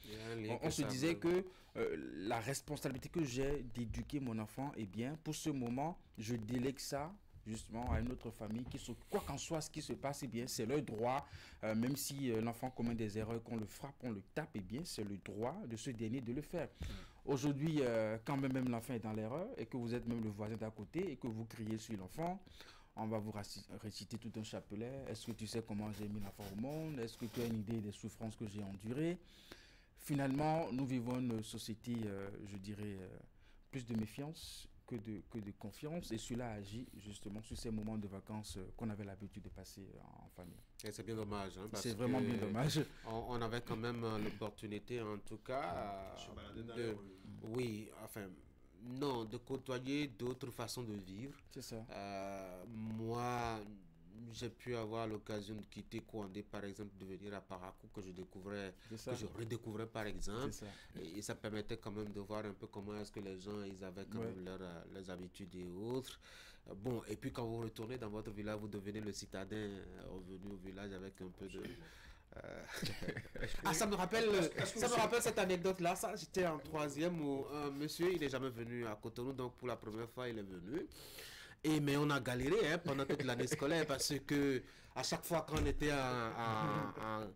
On se disait que la responsabilité que j'ai d'éduquer mon enfant, eh bien, pour ce moment, je délègue ça justement à une autre famille quoi qu'en soit ce qui se passe, eh bien c'est leur droit, même si l'enfant commet des erreurs, qu'on le frappe, on le tape, eh bien c'est le droit de ce dernier de le faire. Aujourd'hui, quand même l'enfant est dans l'erreur et que vous êtes même le voisin d'à côté et que vous criez sur l'enfant, on va vous réciter tout un chapelet. Est-ce que tu sais comment j'ai mis l'enfant au monde? Est-ce que tu as une idée des souffrances que j'ai endurées? Finalement, nous vivons une société, je dirais, plus de méfiance que de confiance, et cela agit justement sur ces moments de vacances qu'on avait l'habitude de passer en famille. Et c'est bien dommage. C'est vraiment bien dommage. On avait quand même l'opportunité, en tout cas, de côtoyer d'autres façons de vivre. C'est ça. Moi, j'ai pu avoir l'occasion de quitter Kouandé, par exemple, de venir à Parakou, que je redécouvrais par exemple. Et ça permettait quand même de voir un peu comment est-ce que les gens, ils avaient quand même leurs habitudes et autres. Bon, et puis quand vous retournez dans votre village, vous devenez le citadin revenu au village avec un peu de... ça me rappelle cette anecdote-là. J'étais en 3e où un monsieur, il n'est jamais venu à Cotonou, donc pour la première fois, il est venu. Mais on a galéré pendant toute l'année scolaire parce que à chaque fois qu'on était en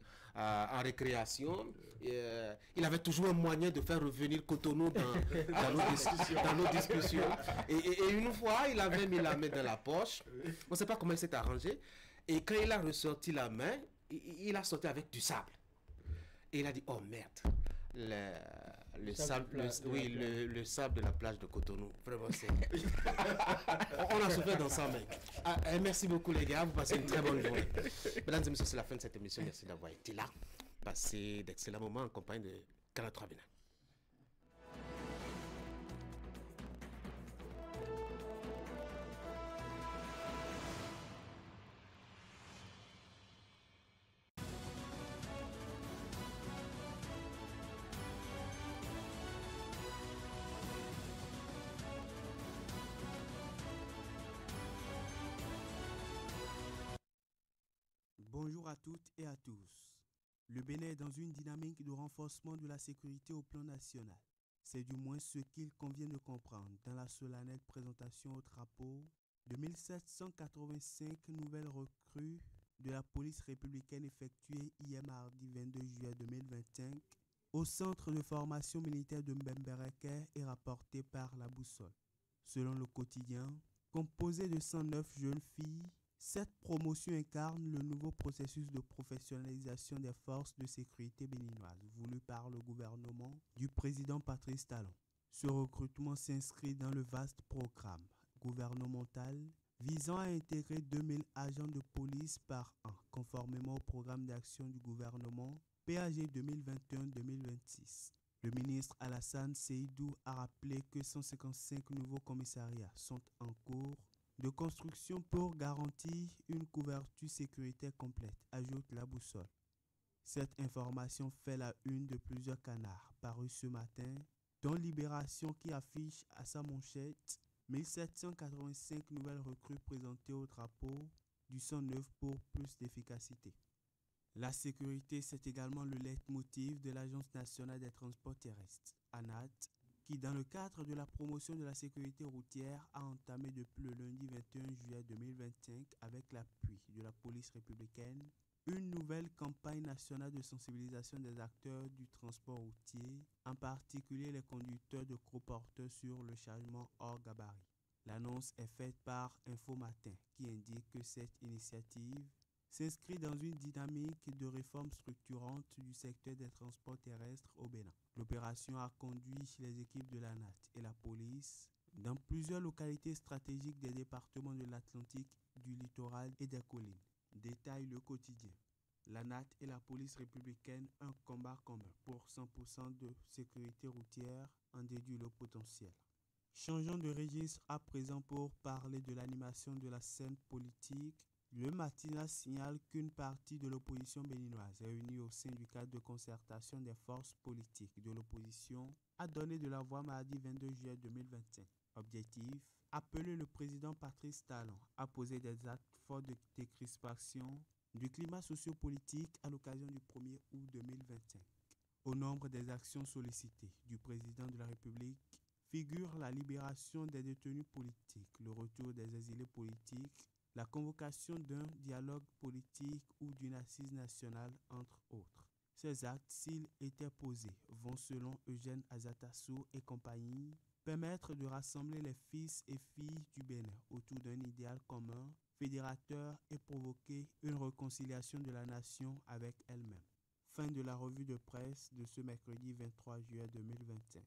récréation, il avait toujours un moyen de faire revenir Cotonou dans nos discussions. Et une fois, il avait mis la main dans la poche. On ne sait pas comment il s'est arrangé. Et quand il a ressorti la main, il a sorti avec du sable. Et il a dit, oh merde, le sable de la plage de Cotonou. Vraiment, on a souffert dans ça, mec. Merci beaucoup, les gars. Vous passez une très bonne journée. Mesdames et messieurs, c'est la fin de cette émission. Merci d'avoir été là. Passez d'excellents moments en compagnie de Canal 3 Bénin. Bonjour à toutes et à tous. Le Bénin est dans une dynamique de renforcement de la sécurité au plan national. C'est du moins ce qu'il convient de comprendre dans la solennelle présentation au drapeau de 1785 nouvelles recrues de la police républicaine effectuée hier mardi 22 juillet 2025 au centre de formation militaire de Mbembereke et rapportée par la Boussole. Selon le quotidien, composé de 109 jeunes filles, cette promotion incarne le nouveau processus de professionnalisation des forces de sécurité béninoises voulu par le gouvernement du président Patrice Talon. Ce recrutement s'inscrit dans le vaste programme gouvernemental visant à intégrer 2000 agents de police par an, conformément au programme d'action du gouvernement PAG 2021-2026. Le ministre Alassane Seydou a rappelé que 155 nouveaux commissariats sont en cours de construction pour garantir une couverture sécuritaire complète, ajoute la Boussole. Cette information fait la une de plusieurs canards parus ce matin, dont Libération qui affiche à sa manchette 1785 nouvelles recrues présentées au drapeau du 109 pour plus d'efficacité. La sécurité, c'est également le leitmotiv de l'Agence nationale des transports terrestres, ANAT, qui, dans le cadre de la promotion de la sécurité routière, a entamé depuis le lundi 21 juillet 2025, avec l'appui de la police républicaine, une nouvelle campagne nationale de sensibilisation des acteurs du transport routier, en particulier les conducteurs de gros porteurs sur le chargement hors gabarit. L'annonce est faite par Info Matin, qui indique que cette initiative s'inscrit dans une dynamique de réforme structurante du secteur des transports terrestres au Bénin. L'opération a conduit les équipes de l'ANAT et la police dans plusieurs localités stratégiques des départements de l'Atlantique, du littoral et des collines. Détaille le quotidien. L'ANAT et la police républicaine, un combat commun pour 100% de sécurité routière, en déduit le potentiel. Changeons de registre à présent pour parler de l'animation de la scène politique. Le matinal signale qu'une partie de l'opposition béninoise réunie au sein du cadre de concertation des forces politiques de l'opposition a donné de la voix mardi 22 juillet 2025. Objectif, appeler le président Patrice Talon à poser des actes forts de décrispation du climat sociopolitique à l'occasion du 1er août 2025. Au nombre des actions sollicitées du président de la République figure la libération des détenus politiques, le retour des exilés politiques, la convocation d'un dialogue politique ou d'une assise nationale, entre autres. Ces actes, s'ils étaient posés, vont, selon Eugène Azatassou et compagnie, permettre de rassembler les fils et filles du Bénin autour d'un idéal commun, fédérateur, et provoquer une réconciliation de la nation avec elle-même. Fin de la revue de presse de ce mercredi 23 juillet 2025.